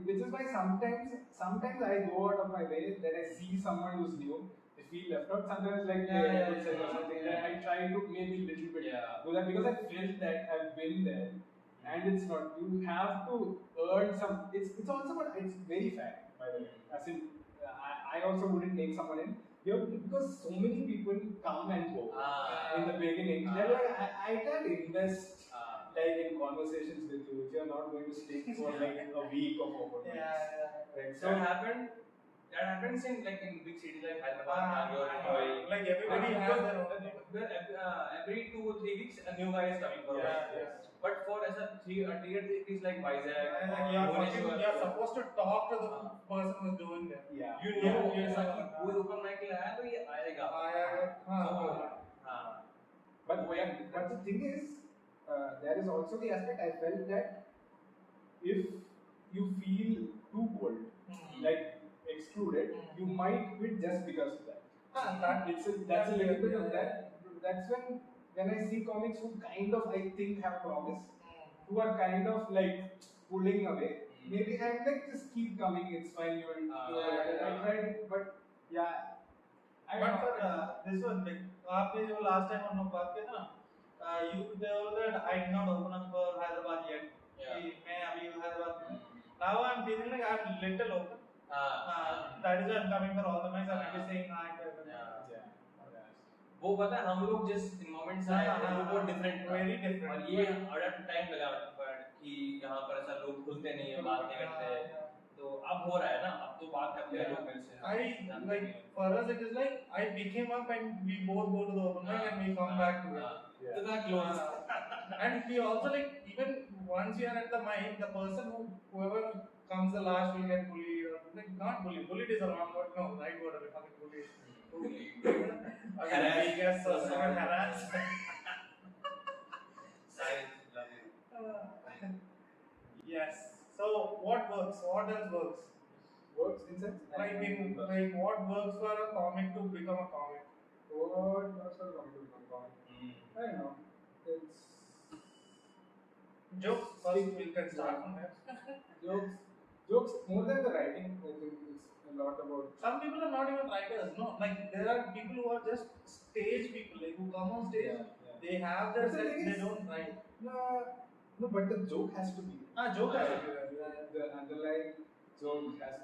which is why sometimes I go out of my way that I see someone who's new. Feel left out. Sometimes like or something. I try to maybe little bit do that because I felt that I've been there, and it's not. You have to earn some. It's also but it's very fair by the way. As in, I also wouldn't take someone in. Because so many people come and go in the beginning. They're like, I can't invest like in conversations with you if you're not going to stick for like a week or more. Right. So that happens in like in big cities like Hyderabad, Bangalore, Mumbai. Like everybody has their own. Every 2 or 3 weeks a new guy is coming for But for as a tier 3 cities like Vizag, you're supposed to talk to the person who's doing that. You know, कोई open mic लाया तो ये आएगा. But the thing is, there is also the aspect I felt that if you feel too cold, like excluded, you might quit just because of that. That's a little bit of that. That's when I see comics who kind of I think have promise, who are kind of like pulling away. Maybe I'm like just keep coming. It's fine. I tried, but yeah. But for this one, like आपने जो last time हम लोग बात किए ना, you told that I did not open up for Hyderabad yet. मैं अभी Hyderabad में. Now I'm feeling like I'm little open. That is why I'm coming for all the mics. I'm maybe saying hi to everyone. वो पता है हम लोग जिस environment से आए थे वो बहुत डिफरेंट वेरी डिफरेंट और ये बड़ा टाइम लगा कि यहाँ पर ऐसा लोग खुलते नहीं है बात नहीं करते तो अब हो रहा है ना अब तो बात करते हैं लोग मिलसे I like for us it is like I pick him up and we both go to the open mic and we come back to it. तो that close and we also like even once we are at the mic the person whoever comes the last will get bullied or like not bullied. Bullied is a wrong word. No, right word. We call it bullied. Harassed. Yes. So what works? What else works? Works in sense? Like what works for a comic to become a comic? What works for a comic to become a comic? I don't know. It's jokes. First we can start from there. Jokes more than the writing. I think it's a lot about. Some people are not even writers. No, like there are people who are just stage people, like who come on stage. They have their set. They don't write. No, but the joke has to be. Joke has to be. The underlying joke has.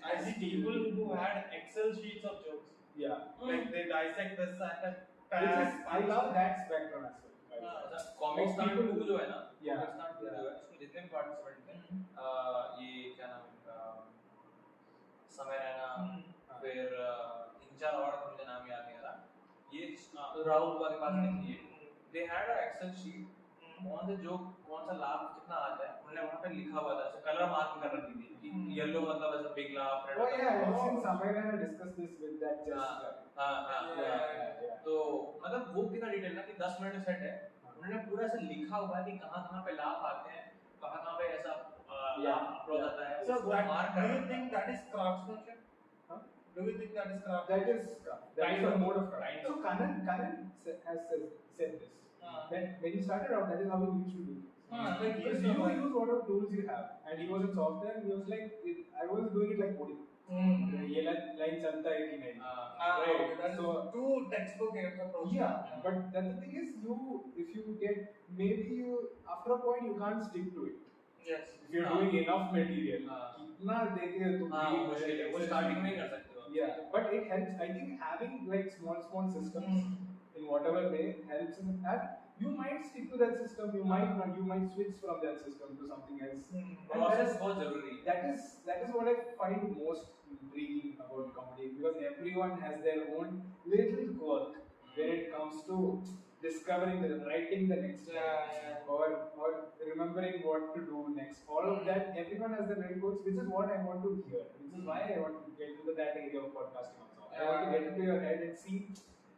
I see people who had Excel sheets of jokes. Like they dissect this and I love that spectrum as well. Comics नाम to जो है ना comics नाम to जो है उसमें जितने भी पार्टिसिपेंट हैं ये क्या नाम है समय रैना फिर राहुल के पास नहीं है, they had an Excel sheet, कौन से जोक कौन सा लाभ कितना आता है उन्होंने वहाँ पे लिखा हुआ था, कलर मार्क कर रखी थी कि येलो मतलब ऐसा बिग लाभ, red Oh yeah, I've seen somewhere and I discussed this with that just guy. हाँ तो मतलब वो कितना डिटेल ना कि 10 मिनट सेट है, उन्होंने पूरा ऐसे लिखा हुआ है कि कहाँ पे लाभ आते हैं, कहाँ पे ऐसा लाभ अपलोड आता है, So वो mark do you think that is craftsmanship? Huh? Do you think that is craftsmanship? That is a mode of craft. So Kanan has said this. When he started out, that is how he used to do it. Like Because you use whatever tools you have, and he was in software. He was like, I was doing it like coding. ये line चलता है कि नहीं? Right. That is too textbook approach. Yeah, but then the thing is, if you get maybe after a point you can't stick to it. Yes. If you're doing enough material, कितना देखे तो मुश्किल है, वो starting में ही कर सकते हो. Yeah, but it helps. I think having like small systems in whatever way helps in that. You might stick to that system. You might switch from that system to something else. Process बहुत जरूरी है. That is what I find most intriguing about comedy, because everyone has their own little quirk when it comes to discovering writing the next or remembering what to do next. All of that, everyone has their little quirks, which is what I want to hear. Which is why I want to get into that area of podcasting also. I want to get into your head and see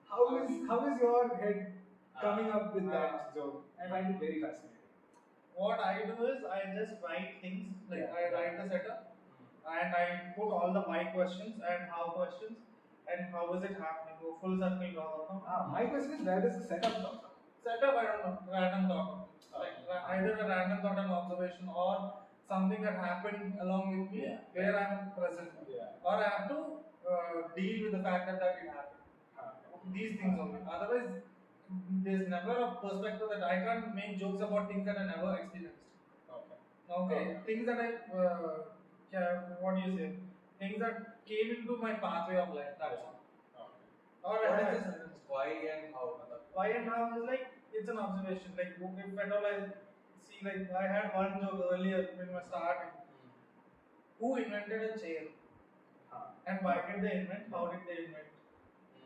how is your head coming up with that joke. I find it very fascinating. What I do is I just write things, like I write the setup and I put all the why questions and how questions and how is it happening. Go full circle. My question is, where does the setup come from? Setup, I don't know, random thought. Like either a random thought and observation or something that happened along with me where I'm present. Or I have to deal with the fact that it happened. These things only. Otherwise, there's never a perspective that I can't make jokes about things that I never experienced. Okay. Things that what do you say? Things that came into my pathway of life. That's all. Or what is this sentence? Why and how? Why and how is like, it's an observation. Like if at all I see, like I had one joke earlier when I started. Who invented a chair? And why did they invent? How did they invent?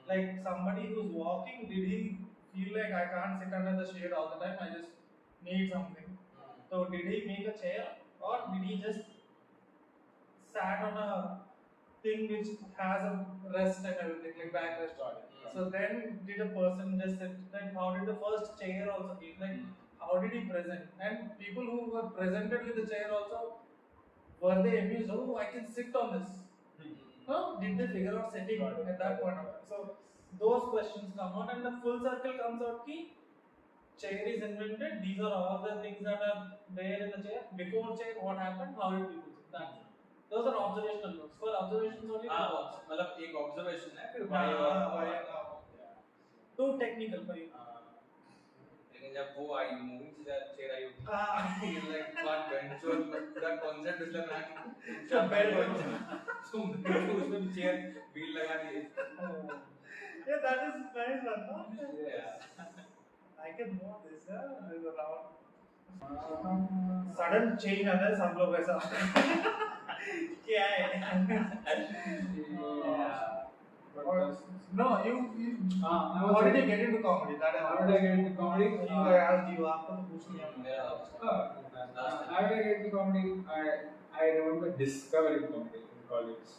Like somebody who's walking, did he feel like I can't sit under the shade all the time, I just need something? So did he make a chair or did he just sat on a thing which has a rest and everything, like backrest? So then did a person just sit, like how did the first chair also feel? Like how did he present? And people who were presented with the chair also, were they amused? Oh, I can sit on this. No, did they figure out setting at that point of time? So those questions come out and the full circle comes out ki chair is invented, these are all the things that are there in the chair. Before chair, what happened, how did people sit? That's it. Those are observational notes. For observations only. मतलब एक observation है फिर why और too technical for you. लेकिन जब वो आई movie chair I होगी like one bench और पूरा concept इसलिए मैं क्या बेल्ट तुम उसमें चेयर व्हील लगा दिए. Yeah, that is nice one, no? Yeah. I can know this, around. Sudden change आता है सब लोग ऐसा. क्या है? No, you. How did you get into comedy? How did I get into comedy? I asked you. आपको तो पूछ लिया. How did I get into comedy? I remember discovering comedy in college.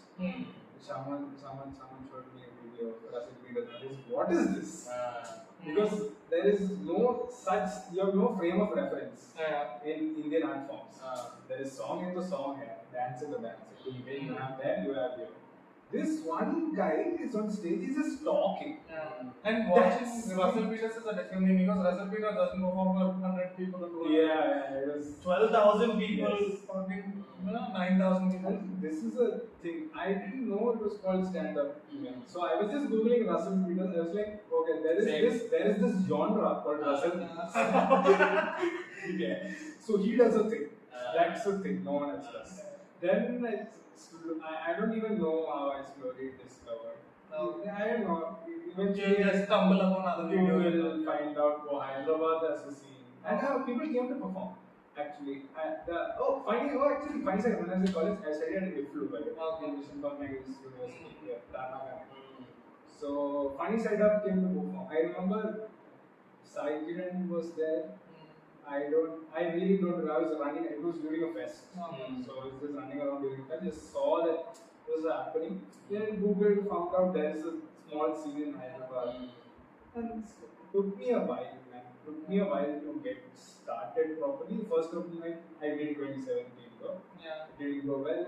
Someone showed me a video of Russell Peters. What is this? Because there is no such, you have no frame of reference in Indian art forms. There is song into song here, dance into dance. When you have that, you have here. This one guy is on stage, he's just talking. And watching Russell Peters is a different thing because Russell Peters doesn't perform for 100 people. It was 12,000 people, fucking 9,000 people. This is a thing. I didn't know it was called stand-up. So I was just googling Russell Peters. I was like, okay, there is this genre called Russell. So he does a thing. That's a thing. No one else does. Then I don't even know how I slowly discovered. I don't know. Eventually, you just stumble upon other videos. You will find out Hyderabad as a scene. And people came to perform. Actually, funny second. When I was in college, I studied at IFLU, by the way, Mission University. So funny side up came to perform. I remember Sai Kiran was there. I really don't remember. I was running. It was during a fest, so I was just running around during that. Just saw that it was happening. Then Google found out there is a small scene in Hyderabad, and it took me a while, man. Took me a while to get started properly. First opening night I did 2017, though. Yeah. It didn't go well.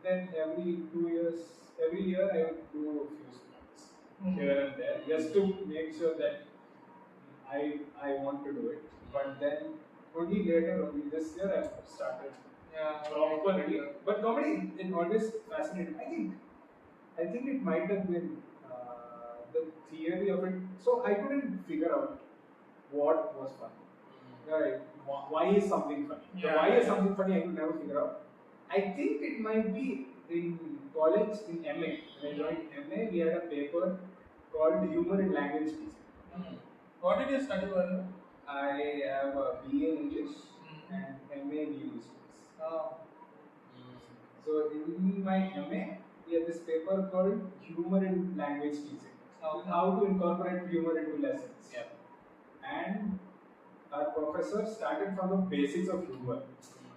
Then every 2 years, every year I would do a few spots here and there, just to make sure that I want to do it. But then only later, only this year I started properly. But comedy, it always fascinated. I think it might have been the theory of it. So I couldn't figure out what was funny. Right? Why is something funny? Yeah. Why is something funny? I could never figure out. I think it might be in college in MA. When I joined MA, we had a paper called Humor in Language Teaching. What did you study, by the way? I have a BA in English and MA in linguistics. So in my MA, we had this paper called Humor in Language Teaching. How to incorporate humor into lessons. Yeah. And our professor started from the basics of humor.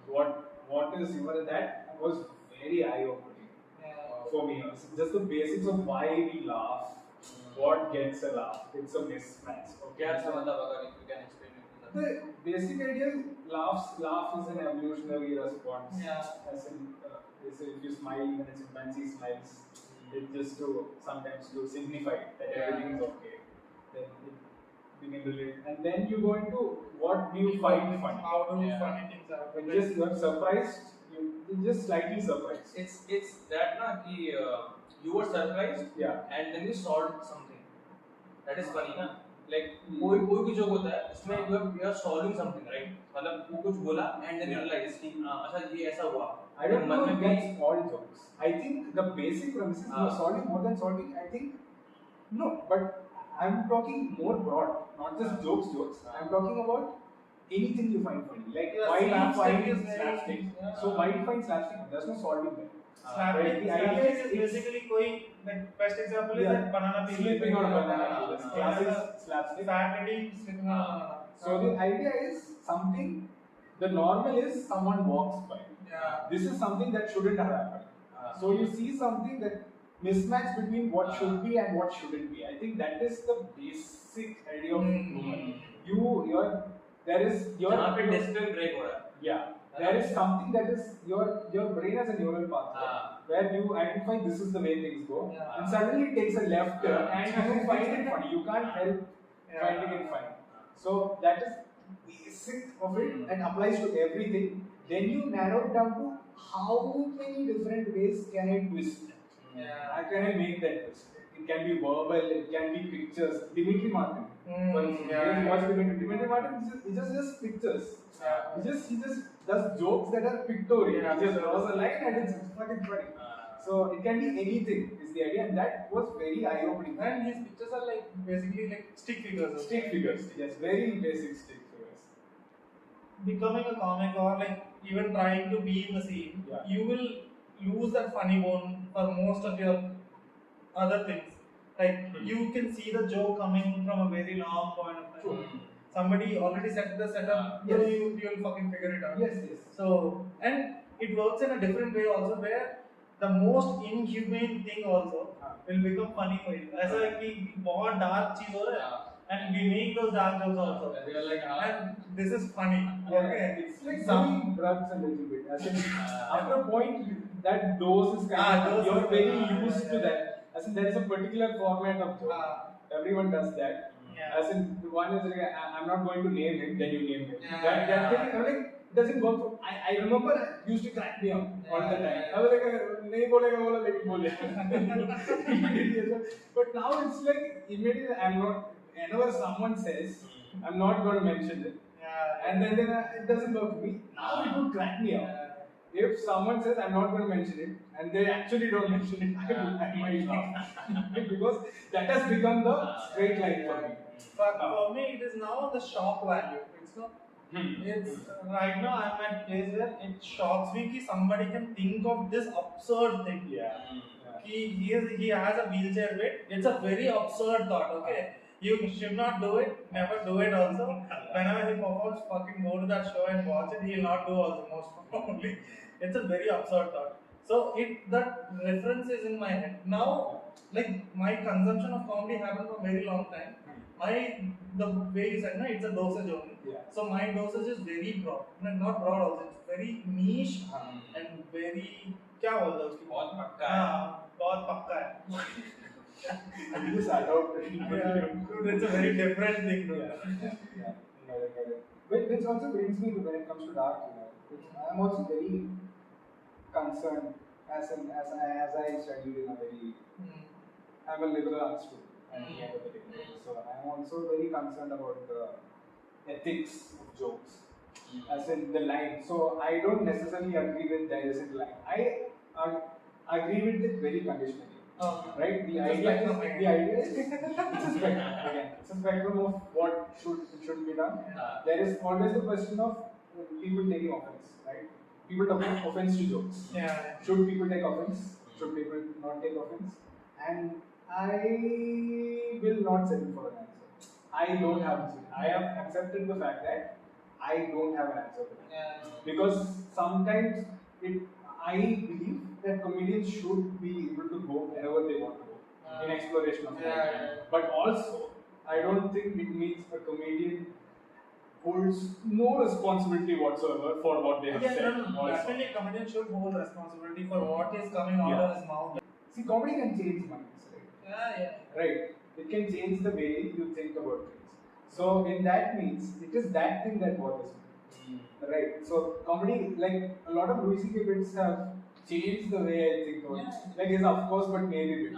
What is humor? That was very eye-opening for me. Just the basics of why we laugh. What gets a laugh? It's a mismatch. Okay. क्या समझ लगा if you can explain it? The basic idea is laugh is an evolutionary response. As in, if you smile when a chimpanzee smiles, it's just to sometimes to signify that everything is okay. Then it begin to relate, and then you go into what do you find funny? How do funny things happen? When just you are surprised, you're just slightly surprised. It's that ना कि you were surprised and then you solved something. That is funny ना. Like कोई भी joke होता है उसमें you are solving something, right? मतलब वो कुछ बोला and then you realize कि अच्छा ये ऐसा हुआ. I don't know if that's all jokes. I think the basic premise is you are solving more than solving. I think no, but I'm talking more broad, not just jokes. I'm talking about anything you find funny. Like why do you find slapstick? So why do you find slapstick? There's no solving there. Slapstick is basically कोई like best example is that banana peel. Sleeping on a banana. Classic slapstick. Fat lady sleeping on a banana. So the idea is something. The normal is someone walks by. This is something that shouldn't have happened. So you see something that mismatch between what should be and what shouldn't be. I think that is the basic idea of humor. There is your discipline break हो रहा है. Yeah. There is something that is your brain has a neural pathway where you identify this is the way things go, and suddenly it takes a left turn and you find it funny. You can't help finding it funny. So that is basic of it and applies to everything. Then you narrow it down to how many different ways can I twist it? How can I make that twist? It can be verbal, it can be pictures. Dimitri Martin. For instance, watch Dimitri Martin, it's just pictures. He just does jokes that are pictorial. He just draws a line and it's fucking funny. So it can be anything is the idea, and that was very eye-opening. And his pictures are like basically like stick figures. Stick figures, yes, very basic stick figures. Becoming a comic or like even trying to be in the scene, you will lose that funny bone for most of your other things. Like you can see the joke coming from a very long point of time. Somebody already set the setup, so you'll fucking figure it out. Yes. So, and it works in a different way also, where the most inhumane thing also will become funny for you. As a कि बहुत dark चीज हो रहा है, and we make those dark jokes also. We are like, and this is funny. Okay, It's like some drugs a little bit. As in, after a point, that dose is kind of you're very used to that. As in, there is a particular format of joke. Everyone does that. As in, one is like, I'm not going to name him, then you name him. That thing, I'm like, it doesn't work. I remember it used to crack me up all the time. I was like, nahi bolega bola, lekin bolega. But now it's like, immediately I'm not, whenever someone says, I'm not going to mention it. And then it doesn't work for me. Now it would crack me up. If someone says I'm not going to mention it and they actually don't mention it, I might laugh. Because that has become the straight line for me. For me, it is now the shock value. It's not. It's right now I'm at a place where it shocks me that somebody can think of this absurd thing. he has a wheelchair bit. It's a very absurd thought. Okay, you should not do it. Never do it. Also, whenever he performs, fucking go to that show and watch it. He'll not do also most probably. It's a very absurd thought. So that reference is in my head now. Like my consumption of comedy happened for a very long time. The way you said, no, it's a dosage only. Yeah. So my dosage is very broad. No, not broad also. It's very niche and very क्या बोलते हैं उसकी बहुत पक्का है बहुत पक्का है I just adopt it's a very different thing which also brings me to when it comes to dark humor. I'm also very concerned as I studied in a very I'm a liberal arts student at the end of the day. So I'm also very concerned about the ethics of jokes. As in the line. So I don't necessarily agree with there isn't line. I agree with it very conditionally. Right? The idea is it's a spectrum again. It's a spectrum of what should be done. There is always the question of people taking offense, right? People taking offense to jokes. Yeah. Should people take offense? Should people not take offense? And I will not settle for an answer. I don't have to. I have accepted the fact that I don't have an answer for that. Because sometimes I believe that comedians should be able to go wherever they want to go in exploration of comedy. But also, I don't think it means a comedian holds no responsibility whatsoever for what they have said. Definitely, a comedian should hold responsibility for what is coming out of his mouth. See, comedy can change minds, right? Right. It can change the way you think about things. So in that means, it is that thing that bothers me. Right. So comedy, like a lot of Louis C.K. bits have changed the way I think about it. Like his of course but maybe bit.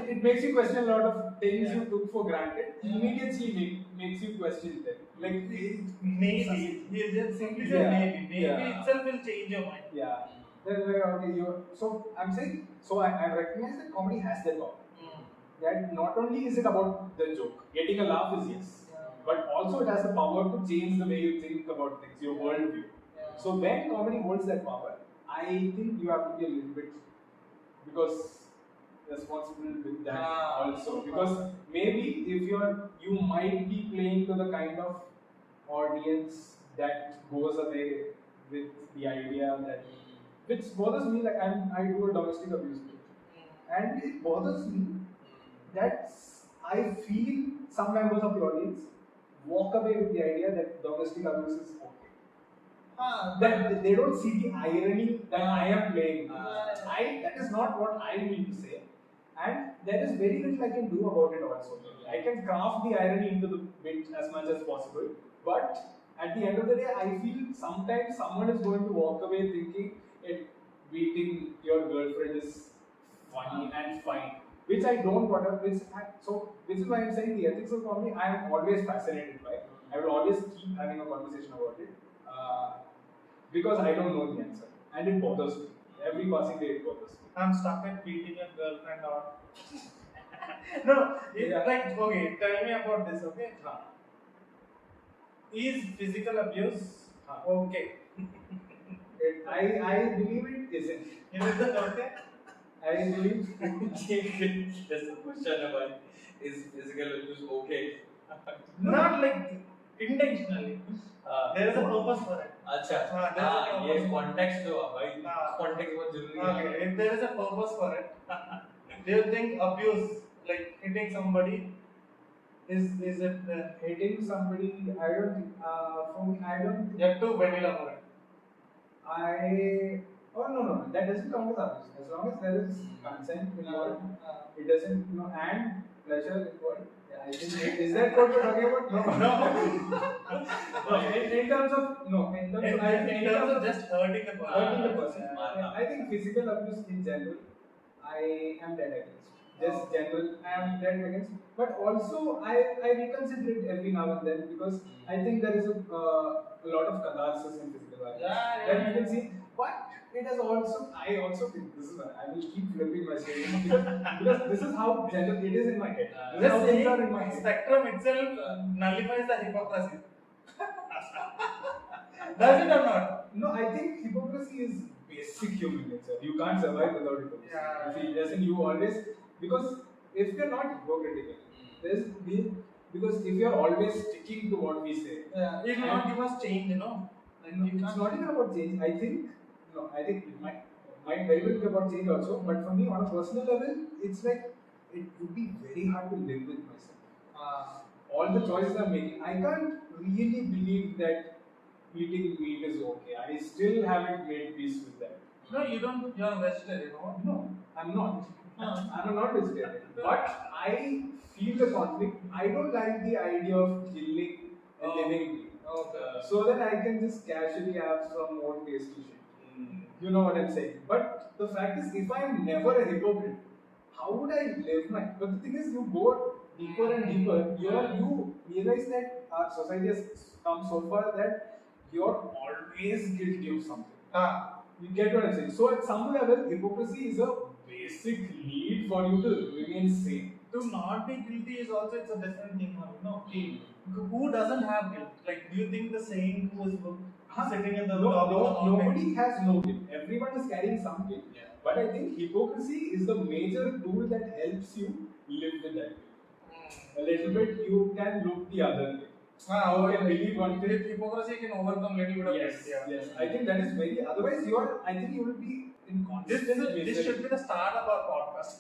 It makes you question a lot of things you took for granted. Immediately makes you question them. Like maybe. You just simply say maybe. Maybe itself will change your mind. Yeah. Then okay, so I'm saying, so I recognize that comedy has that power. That not only is it about the joke, getting a laugh is yes, but also it has the power to change the way you think about things, your worldview. So when comedy holds that power, I think you have to be a little bit responsible with that also. Because maybe if you might be playing to the kind of audience that goes away with the idea that which bothers me. Like I do a domestic abuse case, and it bothers me that I feel some members of the audience walk away with the idea that domestic abuse is okay. That they don't see the irony that I am playing. That is not what I mean to say. And there is very little I can do about it also. I can craft the irony into the bit as much as possible. But at the end of the day, I feel sometimes someone is going to walk away thinking beating your girlfriend is funny and fine. Which I don't want to, which is why I'm saying the ethics of comedy I am always fascinated by. I will always keep having a conversation about it because I don't know the answer and it bothers me. Every passing day it bothers me. I'm stuck at beating your girlfriend or no, like okay, tell me about this, okay? Is physical abuse okay? I believe it isn't. Is it okay? I believe there's a question about is physical abuse okay? Not like intentionally. There is a purpose for it. अच्छा ये context जो है भाई context बहुत जरूरी है. Okay, if there is a purpose for it, do you think abuse, like hitting somebody, is it hitting somebody? I don't think. For me, I don't. You have to vanilla for it. No. That doesn't count as abuse. As long as there is consent involved, it doesn't. And pleasure involved. I think is that what we're talking about? No. In terms of just hurting the person. I think physical abuse in general, I am dead against. Just general, I am dead against. But also, I reconsider it every now and then because I think there is a lot of catharsis in physical abuse. That you can see. But it has also, I also think this is why I will keep flipping my statement because this is how general it is in my head. This is how things are in my head. Spectrum itself nullifies the hypocrisy. Does it or not? No, I think hypocrisy is basic human nature. You can't survive without hypocrisy. Yeah. If you, as in you always, because if you're not hypocritical, because if you're always sticking to what we say, it will not give us change, you know. Like, it's not even about change. I think it might very well be about change also. But for me, on a personal level, it's like it would be very hard to live with myself. All the choices I'm making, I can't really believe that eating meat is okay. I still haven't made peace with that. No, you don't. You're a vegetarian, no? No, I'm not. I'm not vegetarian. But I feel the conflict. I don't like the idea of killing a living being. So that I can just casually have some more tasty shit. You know what I'm saying? But the fact is, if I'm never a hypocrite, how would I live my? But the thing is, you go deeper and deeper. You realize that our society has come so far that you're always guilty of something. You get what I'm saying? So at some level, hypocrisy is a basic need for you to remain sane. To not be guilty is also it's a different thing, you know. Who doesn't have guilt? Like, do you think the saint who is sitting in the top of the mountain? Nobody has no guilt. Everyone is carrying some guilt. Yeah. But I think hypocrisy is the major tool that helps you live with that guilt. A little bit, you can look the other way. You can believe one thing. Hypocrisy can overcome little bit of Yes, guilt. yes. I think that is very. Otherwise, I think you will be in constant. This should be the start of our podcast.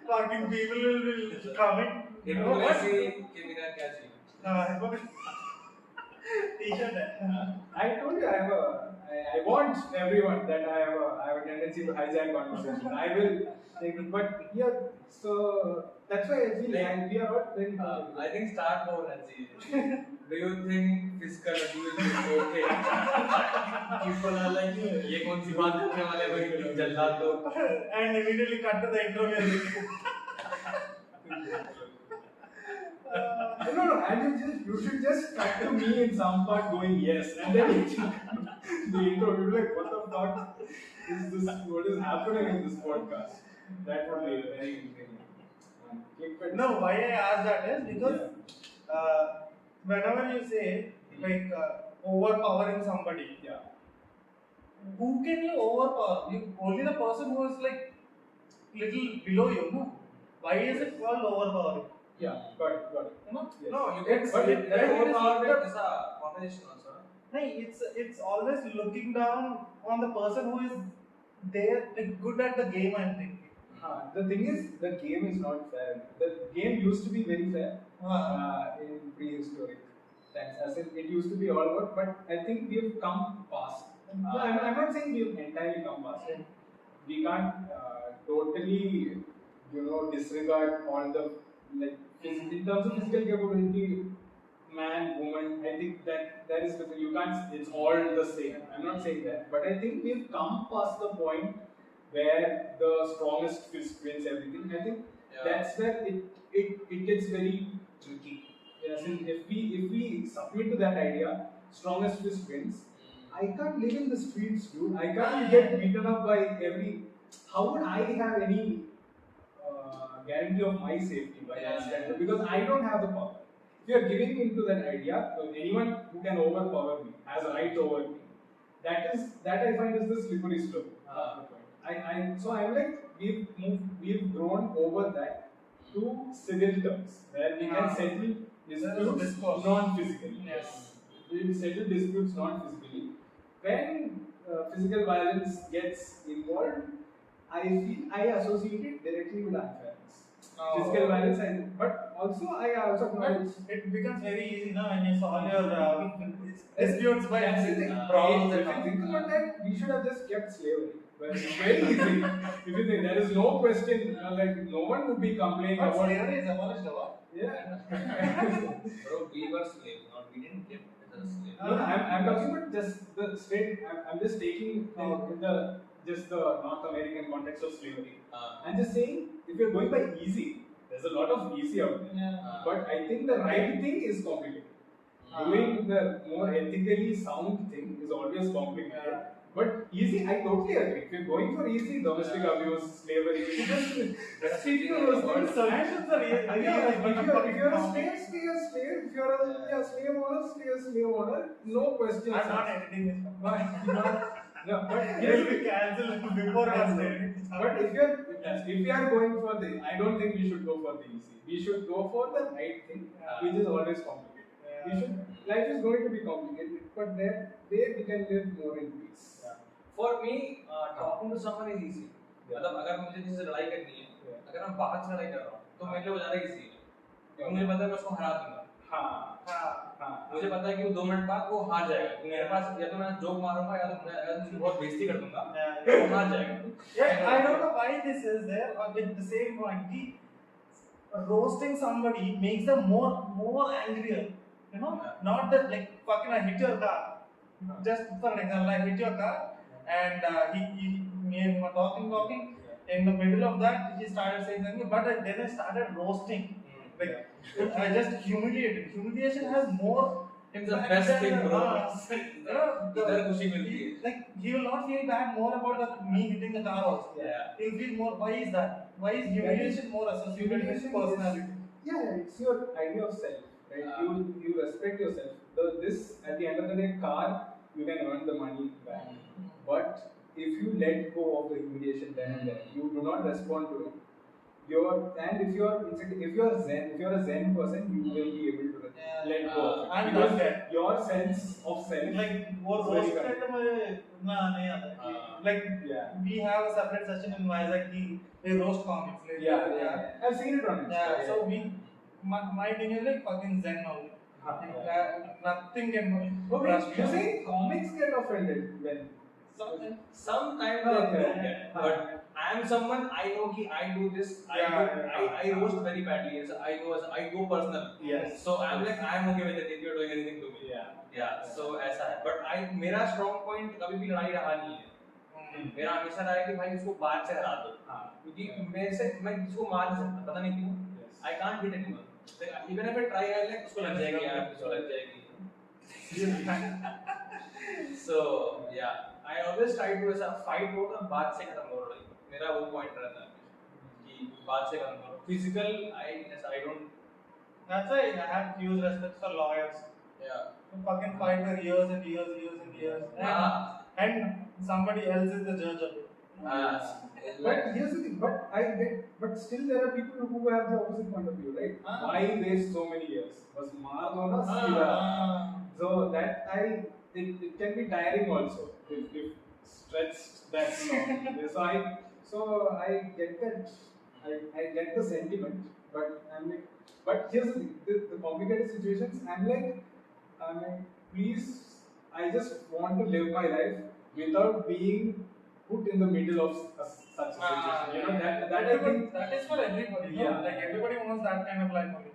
Fucking people will comment. Hypocrisy के बिना क्या चाहिए? T-shirt है. I told you I want everyone that I have a tendency to hijack conversation. I will take it, but yeah. So that's why I feel like we are not very. I think start more Nancy. Do you think physical abuse is okay? People are like, ये कौन सी बात करने वाले भाई जल्लाद लोग? And immediately cut to the intro music. No, and you should just cut to me in some part going yes, and then the intro will be like, what the fuck is this? What is happening in this podcast? That would be very interesting. No, why I asked that is because whenever you say like overpowering somebody, who can you overpower? Only the person who is like little below you, no? Why is it called overpowering? Yeah, got it. You know? Yes. No, you get But it. that overpower is a conversation also. No, it's always looking down on the person who is there, like, good at the game. I think. The thing is, the game is not fair. The game used to be very fair in prehistoric times. As in, it used to be all about, but I think we have come past. I'm not saying we have entirely come past. We can't totally, disregard all the in terms of physical capability, man, woman. I think that is different. You can't. It's all the same. I'm not saying that, but I think we've come past the point where the strongest fist wins everything. I think that's where it gets very tricky. Yes, if we submit to that idea, strongest fist wins. I can't live in the streets, dude. I can't get beaten up by every. How would I have any guarantee of my safety by that standard? Because I don't have the power. If you are giving into that idea, anyone who can overpower me has a right over me. That I find is the slippery slope. So I'm like we've grown over that to civil terms where we can settle disputes non-physically. Yes. We will settle disputes non-physically. When physical violence gets involved, I feel I associate it directly with unfairness. Physical violence, but also I also acknowledge it becomes very easy now when you solve your disputes by problems. If you think about that, we should have just kept slavery. But it's very easy. If you think there is no question, no one would be complaining but about slavery is abolished, what? Yeah. Bro, we were slaves, we didn't live as a slave. No, I'm talking about just the straight. I'm just taking the North American context of slavery. I'm just saying, if you're going by easy, there's a lot of easy out there. But I think the right thing is complicated. Doing the more ethically sound thing is always complicated. Yeah. But easy, I totally agree. If you're going for easy, domestic abuse, slavery, you just stick to those things. Solutions are Yeah, if you're a slave, stay a slave. If you're a slave owner, stay a slave owner. No questions. I'm not editing this. No, but It will be cancelled before I say. But if you are going for the, I don't think we should go for the easy. We should go for the right thing, which is always complicated. We should. Life is going to be complicated, but there we can live more in peace. For me, talking to someone is easy. मतलब अगर मुझे किसी से लड़ाई करनी है, अगर मैं बाहर से लड़ाई कर रहा हूँ, तो मेरे लिए वो ज़्यादा इजी है, क्योंकि मुझे पता है मैं उसको हरा दूँगा. हाँ. मुझे पता है कि वो 2 मिनट बाद वो हार जाएगा. मेरे पास या तो मैं जोक मारूंगा या तो मैं उसकी बहुत बेइज्जती कर दूँगा. वो हार जाएगा. Yeah, I don't know why this is there, but with the same point, roasting somebody makes them more angrier. You know, not that like fucking I hit your car. Just for an example, I hit your car, and me and him were talking. In the middle of that, he started saying something, but then I started roasting. Like I just humiliated. Humiliation has more. It's the best thing, bro. Like he will not feel bad more about me hitting the car also. Yeah. He'll feel more. Why is that? Why is humiliation more associated with personality? Yeah, it's your idea of self, right? You respect yourself. This at the end of the day, car you can earn the money back, but if you let go of the humiliation then and there, you do not respond to it. If you're a Zen person, you will be able to let go of it. I'm Because not that. your sense of self, Like वो is very roast correct. करने में ना नहीं आता. Like Yeah. we have a separate session in Vizag की they roast comics. Like, Yeah. I've seen it on Insta. Yeah, so my thing is like fucking Zen only. Nothing can brush me You off. say comics get offended when Sometimes they don't get, but I am someone I know कि I do this. I roast very badly. I go personal. Yes. So I'm like I'm okay with it if you're doing anything to me. Yeah. So ऐसा है. But मेरा strong point कभी भी लड़ाई रहा नहीं है. मेरा हमेशा रहा है कि भाई उसको बात से हरा दो. क्योंकि मैं इसको मार नहीं सकता. पता नहीं क्यों. I can't hit anyone. Like, even if I try, I like उसको लग जाएगी यार. उसको लग जाएगी. So yeah. I always try to ऐसा fight हो तो बात से खत्म करो लड़ाई. मेरा वो point रहता है कि बात से खत्म करो. Physical, I don't. That's why I have huge respect for lawyers. Yeah. Who fucking fight for years and years. And somebody else is the judge of it. But here's the thing, but still there are people who have the opposite point of view, right? Why waste so many years? बस मार दो ना सीधा. So that it can be tiring also if stretched that long. So I get that. I get the sentiment, but I'm like, but here's the thing, the complicated situations. I'm like, please, I just want to live my life without being put in the middle of such a situation. You know that I think that is for everybody. Yeah. No? Like everybody wants that kind of life only.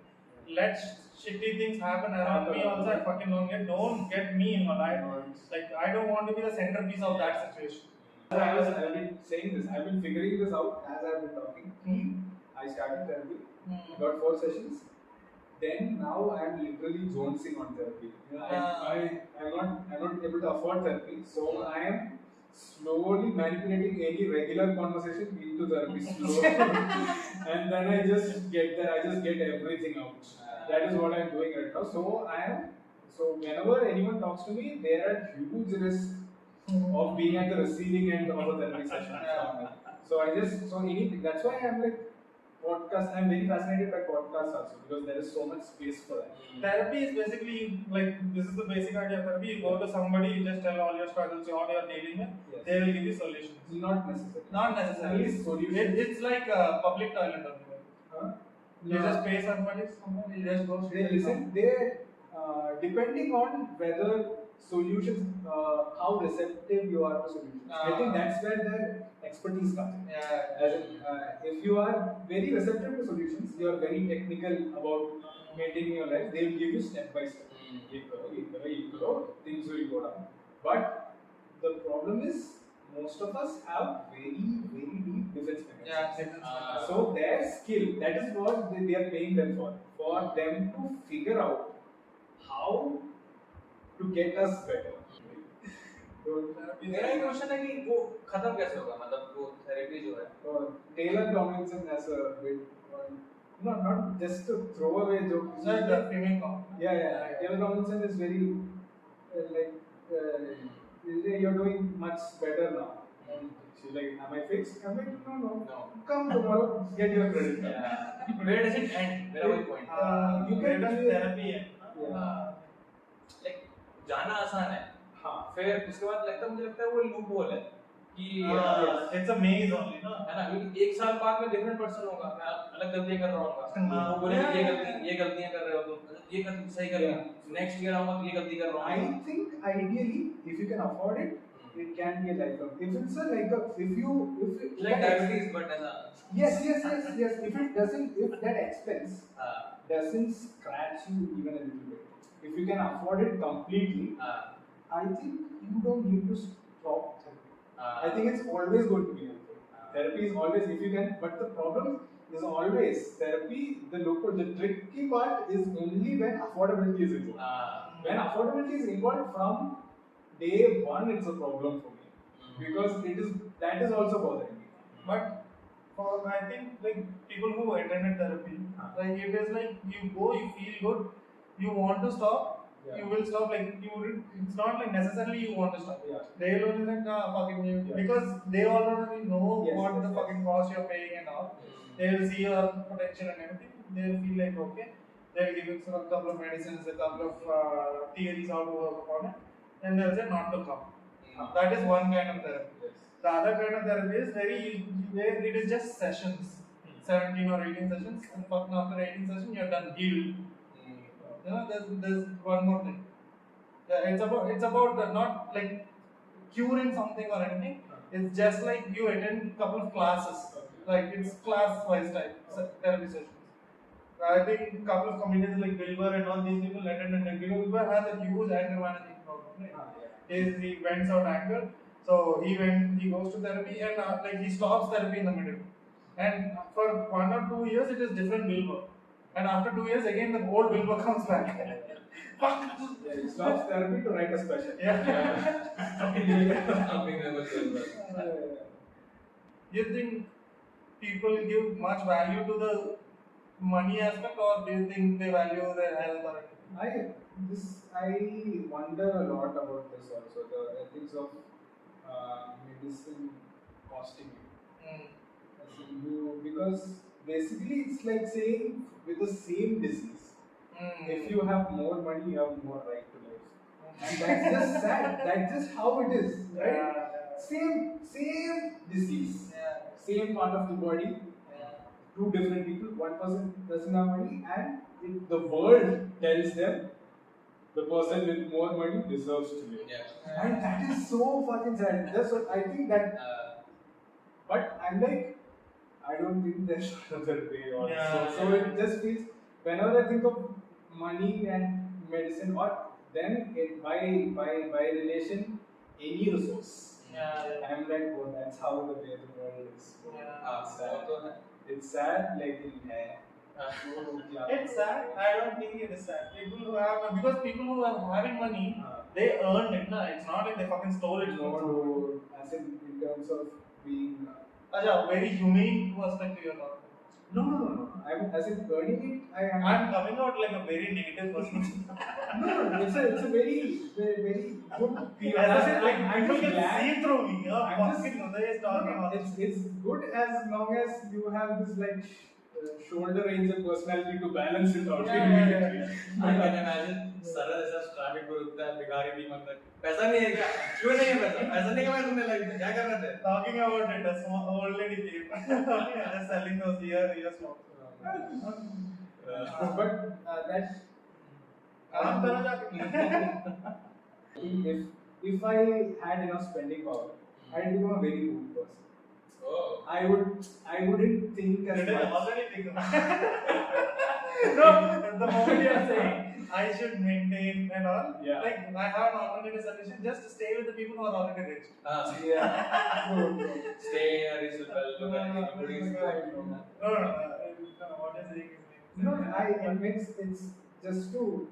Let shitty things happen around me also. I fucking don't get me in my life. Like I don't want to be the centerpiece of that situation. I've been saying this. I've been figuring this out as I've been talking. I started therapy. Got 4 sessions. Then now I'm literally jonesing on therapy. You know, I'm not able to afford therapy, so I am slowly manipulating any regular conversation into therapy slowly, and then I just get there. I just get everything out. That is what I'm doing right now. So whenever anyone talks to me, there are huge risks of being at the receiving end of a therapy session. So anything. That's why I'm like podcast. I'm very fascinated by podcasts also because there is so much space for that. Therapy is basically like this is the basic idea of therapy. You go to somebody, you just tell all your struggles, what you are dealing with. Yes. They will give you solutions. Not necessarily. Not necessarily. Solutions. It's like a public toilet only. Huh? You just pay somebody, you just go. They listen. Depending on whether solutions, how receptive you are to solutions. I think that's where their expertise comes in. If you are very receptive to solutions, you are very technical about maintaining your life. They will give you step by step. Things will go down. But the problem is, most of us have very deep defense mechanisms. So their skill, that is what they are paying them for them to figure out how to get us better. मेरा एक question है कि वो खत्म कैसे होगा, मतलब वो थेरेपी जो है Taylor Tomlinson has a bit, not just a throwaway joke. It's like the female comedy. Yeah. Taylor Tomlinson is very you're doing much better now. And she's like, am I fixed? I'm like, no. Come tomorrow, get your credit. Yeah. Where does it end? Where are we going? You can do therapy है. Like जाना आसान है. हाँ. फिर उसके बाद मुझे लगता है वो लूप होल है कि it's a maze only, ना? है ना, क्योंकि एक साल बाद में डिफरेंट पर्सन होगा, मैं अलग गलतियां कर रहा हूँ, वो बोलेगा ये गलतियां कर रहे हो तुम, ये गलती सही कर रहे हो, नेक्स्ट ईयर आऊंगा तो ये गलती कर रहा हूँ. I think ideally, if you can afford it, it can be a lifelong. If it's if like diabetes, but as a yes. If that expense doesn't scratch you even a little bit, if you can afford it completely, I think you don't need to stop therapy. I think it's always going to be helpful. Therapy is always, if you can, but the problem is always therapy. The tricky part is only when affordability is involved. When affordability is involved from day one, it's a problem for me because that is also bothering me. But I think like people who attended therapy, like it is like you go, you feel good, you want to stop. Yeah. You will stop, like it's not like necessarily you want to stop. Yeah. They will only like fucking you because they already know Yes, what yes, the yes. fucking cost you're paying and all. They will see your potential and everything. They will feel like okay. They will give you a couple of medicines, a couple of theories how to work upon it, and they'll say not to come. That is one kind of therapy. Yes. The other kind of therapy is where it is just sessions, 17 or 18 sessions, and fucking after 18 sessions you're done, healed. You know, there's one more thing. Yeah, it's about not like curing something or anything. It's just like you attend a couple of classes, like it's class-wise type therapy sessions. I think a couple of comedians like Wilbur and all these people attended it because Wilbur has a huge anger management problem. Right? He vents out anger, so he goes to therapy and like he stops therapy in the middle, and for 1 or 2 years it is different Wilbur. And after 2 years, again the old Wilbur comes back. He stops therapy to write a special. You think people give much value to the money aspect, or do you think they value their health or anything? I wonder a lot about this also, the ethics of medicine costing you. Because basically it's like saying with the same disease, if you have more money, you have more right to life. And that's just sad. That's just how it is, right? Same disease, same part of the body, two different people. One person doesn't have money, and the world tells them the person with more money deserves to live. And that is so fucking sad. That's what I think that. But I'm like, I don't think there's another way also. So it just feels, whenever I think of money and medicine, or then by relation, any resource. I'm like, oh, that's how the way the world is. It's sad, like in hair. It's sad. I don't think it is sad. Because people who are having money, they earned it. It's not like they fucking stole it. No, as in terms of being. Very humane perspective you're talking. No. As in earning it, I'm coming out like a very negative person. No. It's a very good. As I said, like I'm people just can glad. see through me. It's good as long as you have this like shoulder range of personality to balance it out. I can imagine सरल ऐसा traffic में रुकता है, भिखारी भी मांगता है, पैसा नहीं है क्या? क्यों नहीं है पैसा नहीं कमाया तुमने लाइफ में, क्या कर रहे थे? Talking about it, a small old lady thief. Just selling those ear smokes. But that. काम करो जाके. If I had enough spending power, I'd become a very cool person. Oh. I wouldn't think as much. Already think about it. No, the moment you are saying I should maintain and all, like I have an alternative solution, just stay with the people who are already rich. No. Stay in a rich No, what is saying is No, it's just to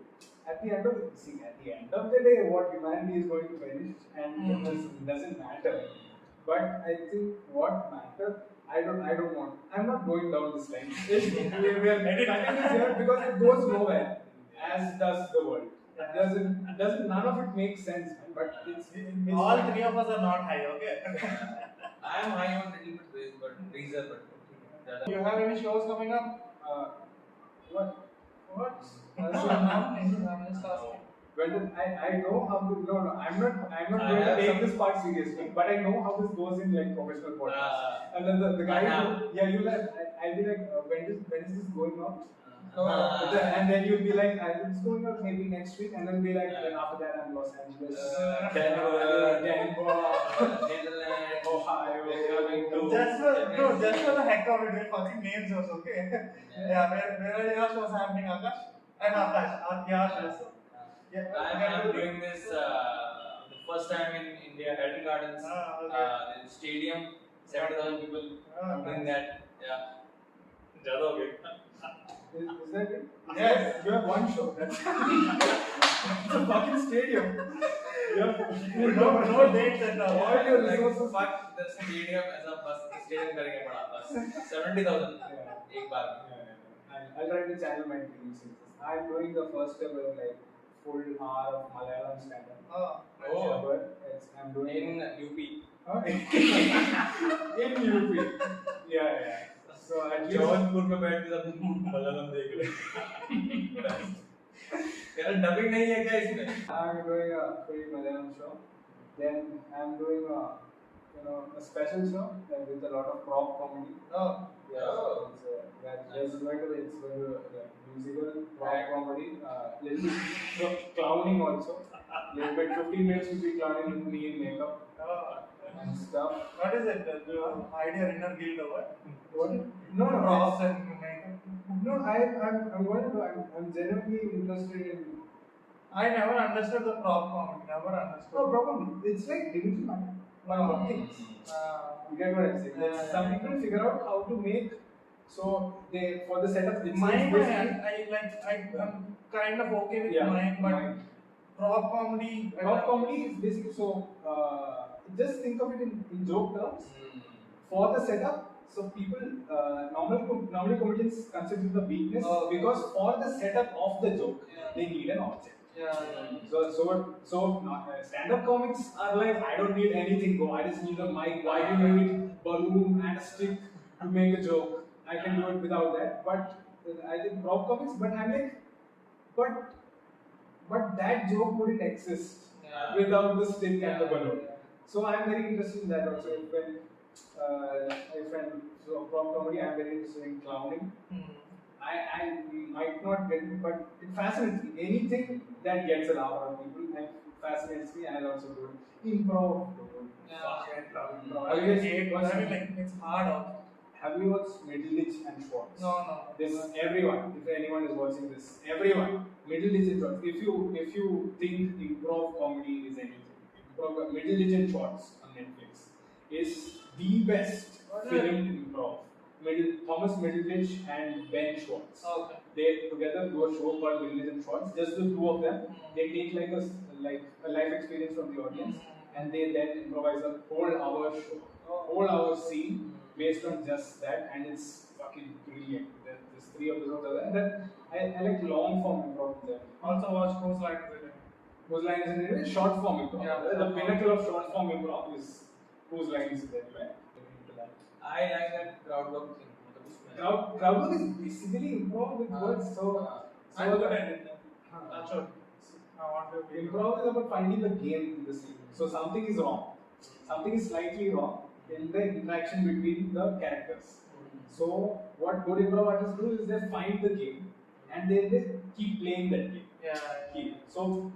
at the end of the day, what humanity is going to perish, and it doesn't matter. But I think what matters, I don't want. I'm not going down this line. We are cutting this here because it goes nowhere, as does the world. Doesn't none of it makes sense, man. But it's all three of us are not high, okay? I am high on little bit razor, but You have any shows coming up? What? No, I'm just asking. Well, I know how to. No, I'm not going to take this part seriously. But I know how this goes in like professional podcasts. And then the guy, you'll like, I'll be like, when is this going on? And then you'll be like, it's going on maybe next week, and then be like, then after that I'm Los Angeles, Denver, Ohio, just for the heck of it, we're fucking names also, okay? Yeah, where are your shows happening, Akash? And Akash, your shows. Yeah, I'm doing this the first time in India, Hyderabad Gardens, the stadium, 70,000 people. I'm doing that. Yeah. Jada ho gaya. Is that it? Yes. You have one show. That's it's a fucking stadium. No dates and all. All your resources. Fuck the stadium as a bus. Stadium करेंगे बड़ा बस. 70,000. एक बार. I'll try to channel my dreams. I'm doing the first ever like full hour of Malayalam stand-up. I'm doing in UP. In UP. Yeah. So at least Jaunpur में बैठ के सब मलयालम देख रहे. यार डबिंग नहीं है क्या इसमें? I'm doing a free Malayalam show. Then I'm doing a special show with a lot of prop comedy. It's going to be musical prop comedy. Little bit clowning also. Little bit 15 minutes will be clowning with me in makeup and stuff. What is it? Do you have idea inner guild or what? What? No. Props and makeup. No, I'm going to. I'm genuinely interested in. I never understood the prop comedy. Never understood. No problem. It's like digital marketing. You get what I'm saying? Some people figure out how to make. So they for the setup. Mine, I'm kind of okay with mine, but prop comedy. Prop comedy is basically so. Just think of it in joke terms. For the setup, so people normally comedians consider the weakness because for the setup of the joke, they need an object. So stand-up comics are like, I don't need anything, bro. I just need a mic. Why do you need balloon and a stick to make a joke? I can do it without that. But I think prop comics. But I'm like, but that joke wouldn't exist without the stick and the balloon. So I'm very interested in that also. So prop comedy, I'm very interested in clowning. I might not get it, but it fascinates me. Anything that gets a laugh out of people and fascinates me, and I also do it. Improv. It's hard. Have you watched Middleditch and Schwartz? No. This everyone. If anyone is watching this, everyone. Middleditch and Schwartz. If you think improv comedy is anything, Middleditch and Schwartz on Netflix is the best filmed improv. Thomas Middleditch and Ben Schwartz. Okay. They together do a show called Middleditch and Schwartz. Just the two of them. They take like a life experience from the audience, and they then improvise a whole hour show, whole hour scene based on just that, and it's fucking brilliant. There's three episodes of that. And then I like long form improv. Also watch Whose Line Is It? Whose Line Is It? Short form improv. Yeah. The pinnacle of short form improv is Whose Line Is It? I like that crowd work thing. Crowd work is basically improv with words. I'm good at it. That's what I want to be. Improv is about finding the game in the scene. So something is wrong. Something is slightly wrong in the interaction between the characters. So what good improv artists do is they find the game and they keep playing that game. So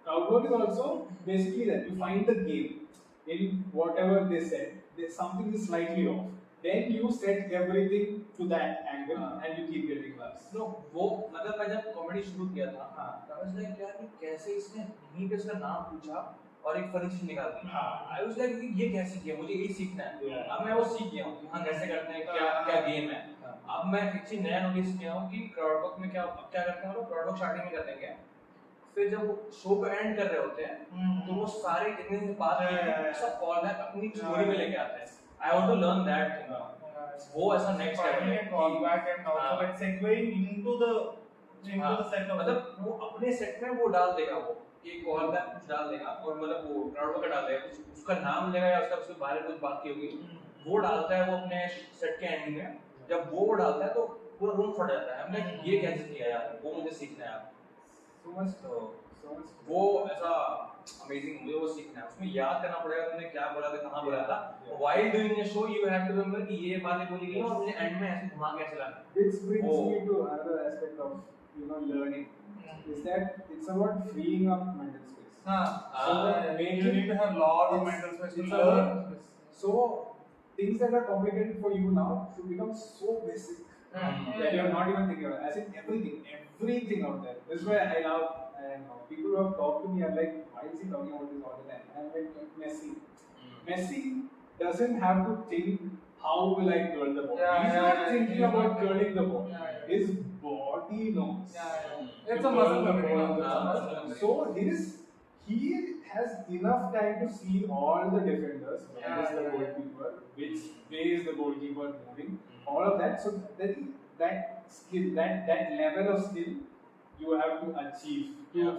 crowd work is also basically that you find the game in whatever they said. Something is slightly off. Then you set everything to that angle and you keep getting laughs. No, वो मतलब मैं जब comedy शुरू किया था, तब मैं like यार कि कैसे इसने नहीं पे उसका नाम पूछा और एक फनी चीज निकाल दी. I was like ये कैसे किया, मुझे यही सीखना है. अब मैं वो सीख गया हूँ कि हाँ कैसे करते हैं, क्या गेम है. अब मैं एक चीज नया नोटिस किया हूँ कि क्राउड वर्क में क्या करते हैं हम लोग. क्राउड वर्क स्टार्टिंग में करते हैं क्या, फिर जब वो शो को एंड कर रहे होते हैं तो वो सारे जितने बात सब कॉल बैक अपनी स्टोरी में लेके आते हैं. I want to learn that thing. वो ऐसा नेक्स्ट लेवल है. Call back and also like segueing into the set of मतलब वो अपने सेट में वो डाल देगा, वो एक कॉल बैक कुछ डाल देगा और मतलब वो क्राउड वर्क डाल देगा, कुछ उसका नाम लेगा या उसके बारे में कुछ बात की होगी, वो डालता है वो अपने सेट के एंडिंग में. जब वो डालता है तो पूरा रूम फट जाता है. हमने ये कैसे किया यार, वो मुझे सीखना है यार. वो ऐसा अमेजिंग, मुझे वो सीखना है. उसमें याद करना पड़ेगा तुमने क्या बोला था, कहाँ बोला था. While doing a show you have to remember कि ये बातें बोली गई और मुझे एंड में ऐसे घुमा के चलाना. Which brings me to another aspect of learning, is that it's about freeing up mental space. You need to have lot of mental space to learn. So things that are complicated for you now should become so basic that you're not even thinking about. As in everything out there. This is why I love, and people who have talked to me are like, why is he talking about this all the time? I'm like, Messi doesn't have to think how will I curl the ball. He's not thinking about curling the ball. His body knows. It's a muscle memory. So he has enough time to see all the defenders, where is the goalkeeper, which way is the goalkeeper moving, all of that. So that skill, that level of skill, you have to achieve.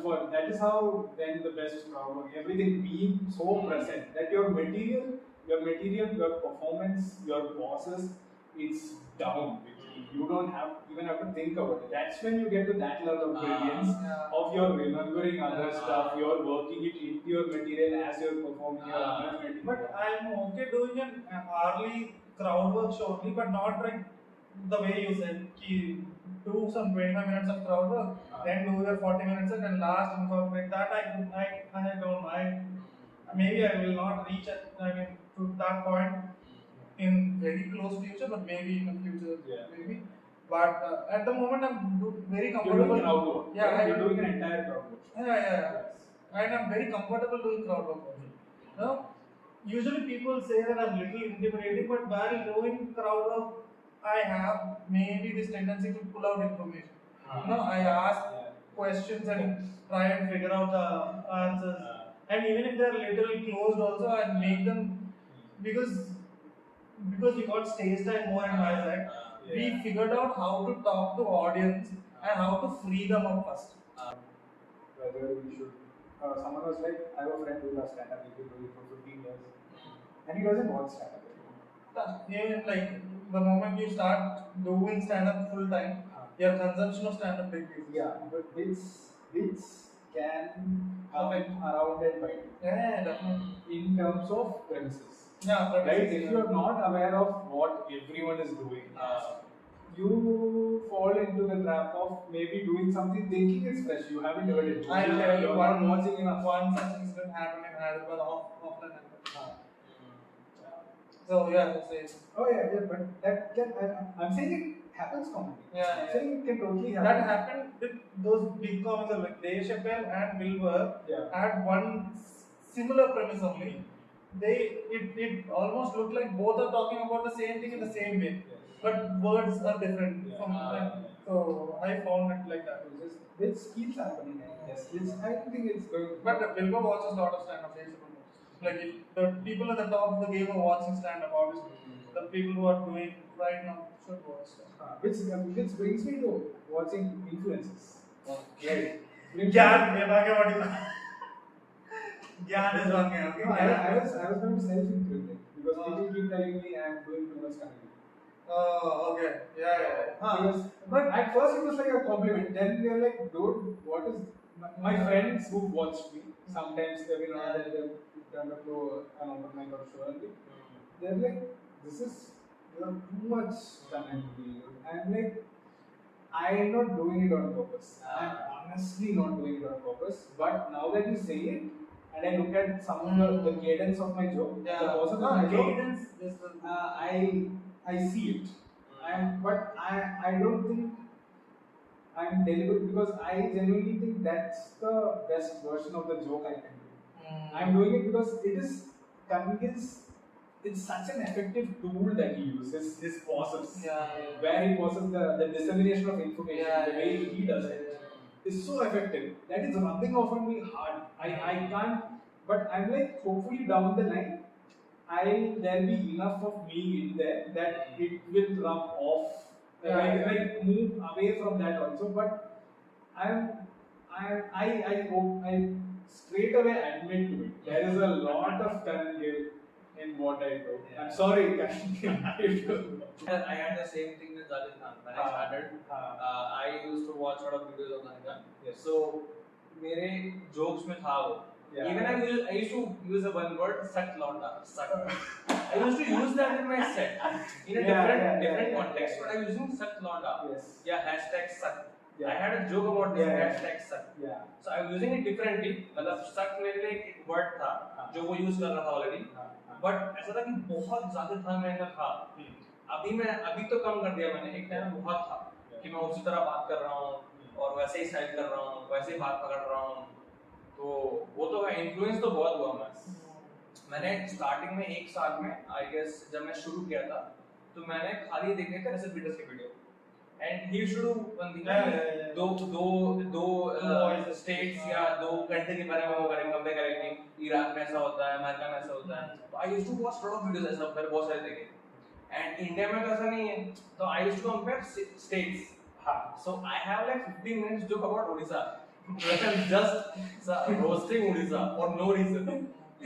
For that is how then the best crowd work, everything being so present that your material, your performance, your bosses, it's down. You don't even have to think about it. That's when you get to that level of brilliance of your remembering other stuff, you're working it into your material as you're performing your other material. But I'm okay doing an early crowd work shortly, but not like the way you said. Do some 25 minutes of crowd work, then do your 40 minutes and last incorporate that. I don't mind. Maybe I will not reach to that point in very close future, but maybe in the future, maybe. But at the moment, I'm very comfortable. You're doing crowd work. You're doing an entire crowd work. Yeah. And I'm very comfortable doing crowd work. No? Usually people say that I'm little intimidating, but while doing crowd work, I have maybe this tendency to pull out information. I ask questions and try and figure out the answers. And even if they're little closed also, I make them, because we got stage time more in Vizag, we figured out how to talk to audience and how to free them up first. Whether we should, someone was like, I have a friend who does stand-up, he's been doing it for 15 years, and he doesn't watch stand-up anymore. Even like the moment you start doing stand-up full time, your consumption of stand-up decreases. Yeah, but this can come around and bite you. Yeah, definitely. In terms of premises. Yeah, right? If you are not aware of what everyone is doing, you fall into the trap of maybe doing something thinking it's fresh. You haven't heard it. I'll tell you one watching enough. One such incident happened in Hyderabad often. So yeah, say. Oh yeah, but that can, I'm saying it happens commonly. Yeah, I'm saying it can totally happen. That happened with those big comics like Dave Chappelle and Bill Burr had one similar premise only. It almost looked like both are talking about the same thing in the same way, but words are different. So I found it like that. This keeps happening. Yes, I think it's going. But Bill Burr watches a lot of stand-up. Like if the people at the top of the game are watching stand-up, obviously the people who are doing right now should watch stand-up. Which brings me to watching influences. Okay. Gyan is wrong here. I was going to self-incriminate because people keep telling me I'm doing too much comedy. Oh, okay. Yeah. But at first it was like a compliment. Then they're like, dude, what is... My friends who watched me, sometimes every now and then they turn up to an open mic or show and they're like, you're too much comedy. I'm like, I'm not doing it on purpose. I'm honestly not doing it on purpose. But now that you say it, and I look at some of the cadence of my joke, the process of my cadence, joke, I see it. But I don't think I'm deliberate because I genuinely think that's the best version of the joke I can do. I'm doing it because it's such an effective tool that he uses, his pauses, where he pauses the dissemination of information, the way he does it. is so effective. That is rubbing off on me hard. I can't, but I'm like, hopefully down the line, there'll be enough of me in there that it will rub off, like move away from that also. But I hope I straight away admit to it. There is a lot of Karan Gill in what I do. I'm sorry, Karan. I had the same thing with Zahid Khan when I started. I used to watch a lot of videos of Zahid Khan. Yes. So, मेरे jokes में था वो. Yeah. Even I used to use a one word, "suck londa." Suck. I used to use that in my set in a different context, but I was using "suck londa." Yes. Yeah, hashtag "suck." Yeah. I had a joke about this Yeah. hashtag "suck." Yeah. So I was using it differently. मतलब "suck" मेरे लिए एक word था जो वो use कर रहा था already. But ऐसा था कि बहुत ज़्यादा था मेरे अंदर था. अभी तो कम कर दिया मैंने. एक टाइम बहुत था कि मैं उसी तरह बात कर रहा हूँ और वैसे ही स्टाइल कर रहा हूँ, वैसे ही बात पकड़ रहा हूँ. तो वो तो है, इन्फ्लुएंस तो बहुत हुआ मैंने स्टार्टिंग में 1 साल में आई गेस जब मैं शुरू किया था तो मैंने खाली देखे थे रेसिपी वीडियोस के वीडियो एंड ही शुड दो स्टेट्स या दो कंट्री के बारे में वो करेंगे कंपेयर करेंगे इराक में ऐसा होता है अमेरिका में ऐसा होता है तो I used to watch lot of videos ऐसा मैंने बहुत सारे देखे एंड इंडिया में तो ऐसा नहीं है तो I used to compare states so I have like 15 minutes joke about Odisha just roasting Odisha for no reason.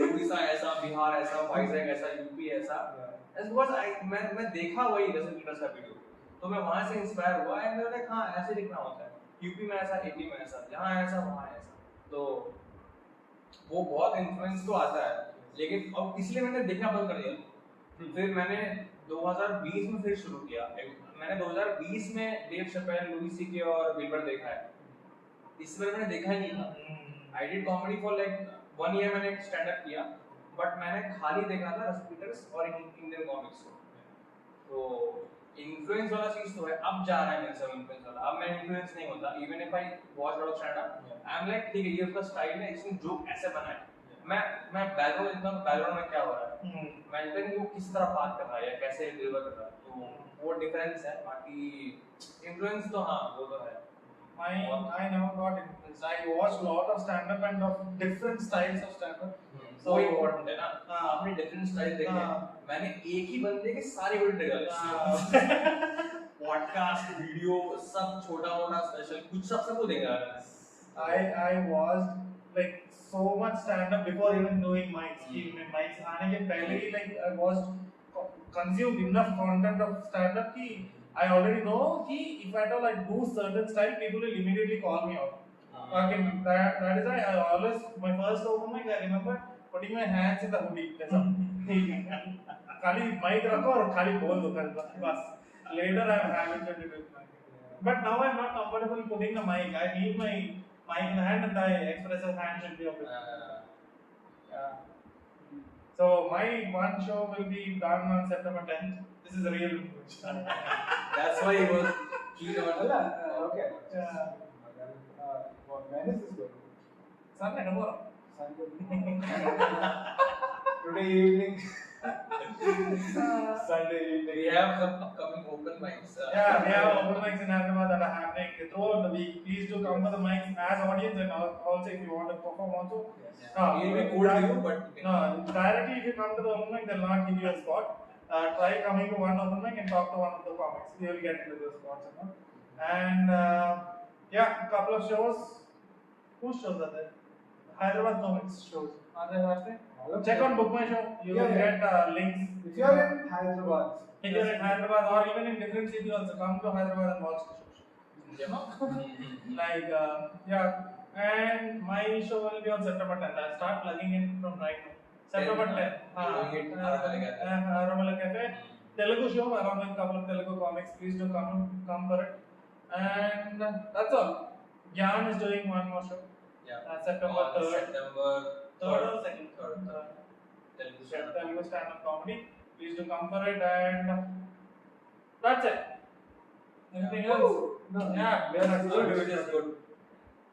Odisha ऐसा, बिहार ऐसा, वाइजैग ऐसा, यूपी ऐसा. As because मैं देखा वही जैसे वीडियोस का वीडियो, तो मैं वहाँ से इंस्पायर हुआ एंड मैंने कहा हाँ ऐसे लिखना होता है. यूपी में ऐसा, एपी में ऐसा, यहाँ ऐसा, वहाँ ऐसा. तो वो बहुत इन्फ्लुएंस तो आता है, लेकिन अब इसलिए मैंने देखना बंद कर दिया. फिर मैंने 2020 में फिर शुरू किया. मैंने 2020 में डेव शपेल, लुई सीके और विल्बर देखा है. इस बार मैंने देखा ही नहीं था. I did comedy for like 1 year मैंने स्टैंड अप किया बट मैंने खाली देखा था रस्पीटर्स और इंडियन कॉमिक्स को. तो इन्फ्लुएंस वाला चीज तो है. अब जा रहा है मेरे से इन्फ्लुएंस वाला. अब मैं इन्फ्लुएंस नहीं होता. Even if I watch lot of stand up I am like ठीक है ये उसका स्टाइल है, इसने जोक ऐसे बना है. मैं बैकग्राउंड देखता हूं बैकग्राउंड में क्या हो रहा है. मैं देखता हूं वो किस तरह बात कर रहा है या कैसे डिलीवर कर रहा है. तो वो डिफरेंस है. बाकी इन्फ्लुएंस तो हां वो तो है. I never got influenced. I watched a lot of stand-up and of different styles of stand-up. So important है ना. आपने different style देखे. मैंने एक ही बंदे के सारे वीडियो देखे. पॉडकास्ट, वीडियो, सब छोटा-मोटा स्पेशल कुछ सबको देखा है. I watched like so much stand-up before even doing mics. Mics आने के पहले ही like I watched consumed enough content of stand-up कि I already know कि if at all I do certain style, people will immediately call me out. Okay, that is why I always my first open mic I remember putting my hands in the hoodie. ऐसा खाली mic रखो और खाली बोल दो बस. Later I am habituated with mic. But now I am not comfortable putting the mic. I need my mic in hand and I expressive hand should be okay. Yeah. So my one show will be done on September 10th. This is a real That's why he was keen on Okay. Yeah. When is this going? Sunday tomorrow. Today evening. Sunday evening. We have some upcoming open mics. Yeah, we have open mics in Hyderabad that are happening throughout the week. Please do come to the mics as audience and also if you want to perform also. Yes. It will be cool to you, but no, directly if you come to the open mic, they'll not give you a spot. Try coming to one open mic and talk to one of the comics. You will get into the spots and all. And yeah, a couple of shows. Whose shows are there? Hyderabad comics shows. Are there? Check on Book My Show. You will get links. If you are in Hyderabad. If you are in Hyderabad or even in different cities, also come to Hyderabad and watch the shows. Like yeah, and my show will be on September 10th. I'll start plugging in from right now. September 10th. Aramala Cafe. Telugu show along with a couple of Telugu comics. Please do come for it. And that's all. Gyan is doing one more show. Yeah. September 3rd. September 3rd or 2nd? 3rd. Telugu stand-up comedy. Please do come for it. And that's it. Anything else? No. Yeah. It is good.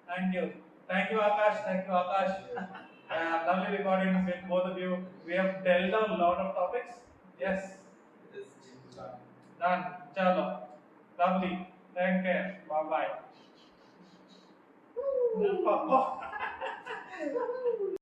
Thank you. Thank you, Akash. Thank you, Akash. Lovely recordings with both of you. We have delved down a lot of topics. Yes. It is Done. Chalo. Lovely. Take care. Bye bye. Oh.